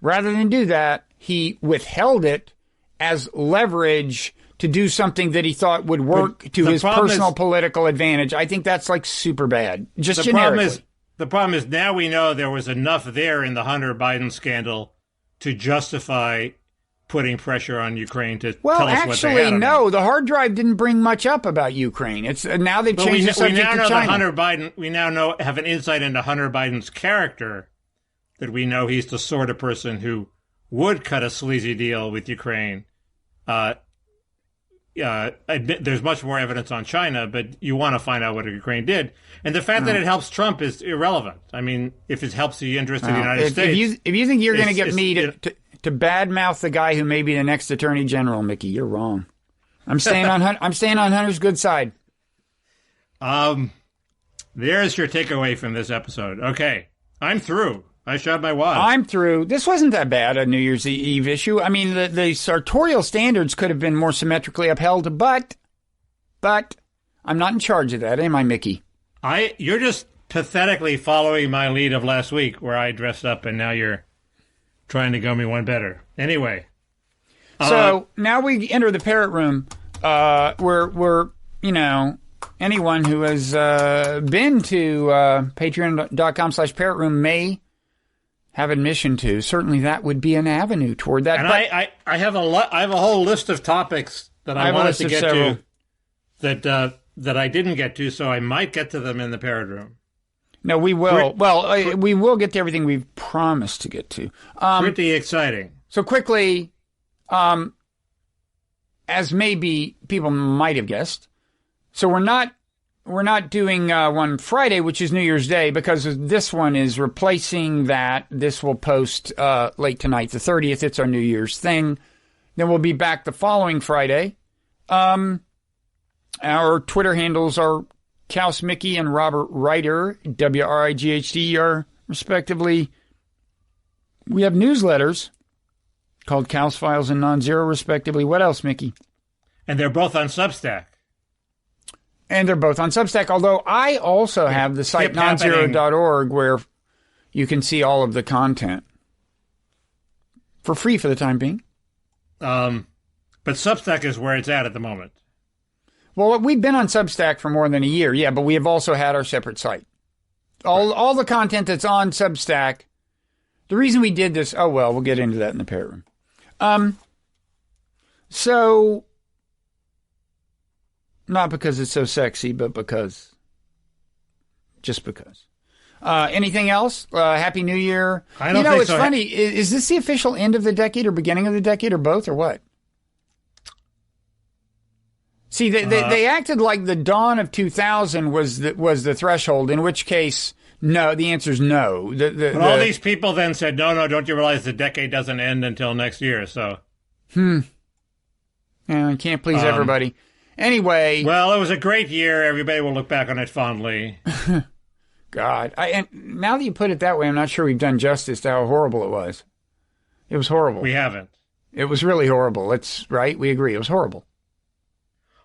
rather than do that, he withheld it as leverage to do something that he thought would work to his personal political advantage. I think that's like super bad. Just generically. The problem is now we know there was enough there in the Hunter Biden scandal to justify putting pressure on Ukraine to tell us what they had. Well, actually, no. The hard drive didn't bring much up about Ukraine. It's now they've changed the subject to China. We now have an insight into Hunter Biden's character, that we know he's the sort of person who would cut a sleazy deal with Ukraine. There's much more evidence on China, but you want to find out what Ukraine did. And the fact that it helps Trump is irrelevant. I mean, if it helps the interest of the United States. If you think you're going to get me to badmouth the guy who may be the next attorney general, Mickey, you're wrong. I'm staying on Hunter's good side. There's your takeaway from this episode. Okay, I'm through. I shot my wad. I'm through. This wasn't that bad, a New Year's Eve issue. I mean, the sartorial standards could have been more symmetrically upheld, but I'm not in charge of that, am I, Mickey? You're just pathetically following my lead of last week, where I dressed up, and now you're trying to go me one better. Anyway. So now we enter the parrot room, where anyone who has been to patreon.com/parrot room may have admission to. Certainly that would be an avenue toward that. And I have a whole list of topics that I wanted to get to that I didn't get to, so I might get to them in the parrot room. No, we will. We will get to everything we've promised to get to. Pretty exciting. So quickly, as maybe people might have guessed, so we're not doing one Friday, which is New Year's Day, because this one is replacing that. This will post late tonight, the 30th. It's our New Year's thing. Then we'll be back the following Friday. Our Twitter handles are Kaus Mickey and Robert Writer, WRIGHT, respectively. We have newsletters called Kausfiles and Nonzero, respectively. What else, Mickey? And they're both on Substack. Although I also have the site nonzero.org, where you can see all of the content for free for the time being. But Substack is where it's at the moment. Well, we've been on Substack for more than a year, yeah, but we have also had our separate site. All the content that's on Substack. The reason we did this, we'll get into that in the parrot room. So, not because it's so sexy, but just because. Anything else? Happy New Year. I don't think it's so. funny. Is this the official end of the decade or beginning of the decade or both or what? See, they acted like the dawn of 2000 was the threshold, in which case, no, the answer is no. But all these people then said, no, don't you realize the decade doesn't end until next year, so. Yeah, I can't please everybody. Anyway. Well, it was a great year. Everybody will look back on it fondly. God. And now that you put it that way, I'm not sure we've done justice to how horrible it was. It was horrible. We haven't. It was really horrible. Right? We agree. It was horrible.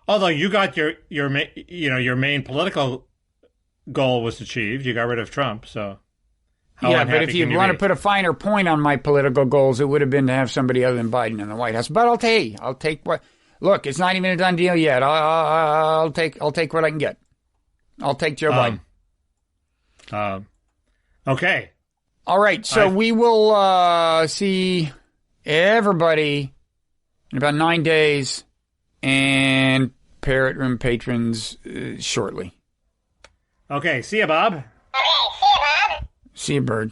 Although you got your main political goal was achieved. You got rid of Trump, so. Yeah, but if you want to put a finer point on my political goals, it would have been to have somebody other than Biden in the White House. But I'll take what. Look, it's not even a done deal yet. I'll take what I can get. I'll take Joe Biden. Okay. All right. So we will see everybody in about 9 days, and Parrot Room patrons shortly. Okay. See ya, Bob. Okay, see you, Bob. See you, Bird.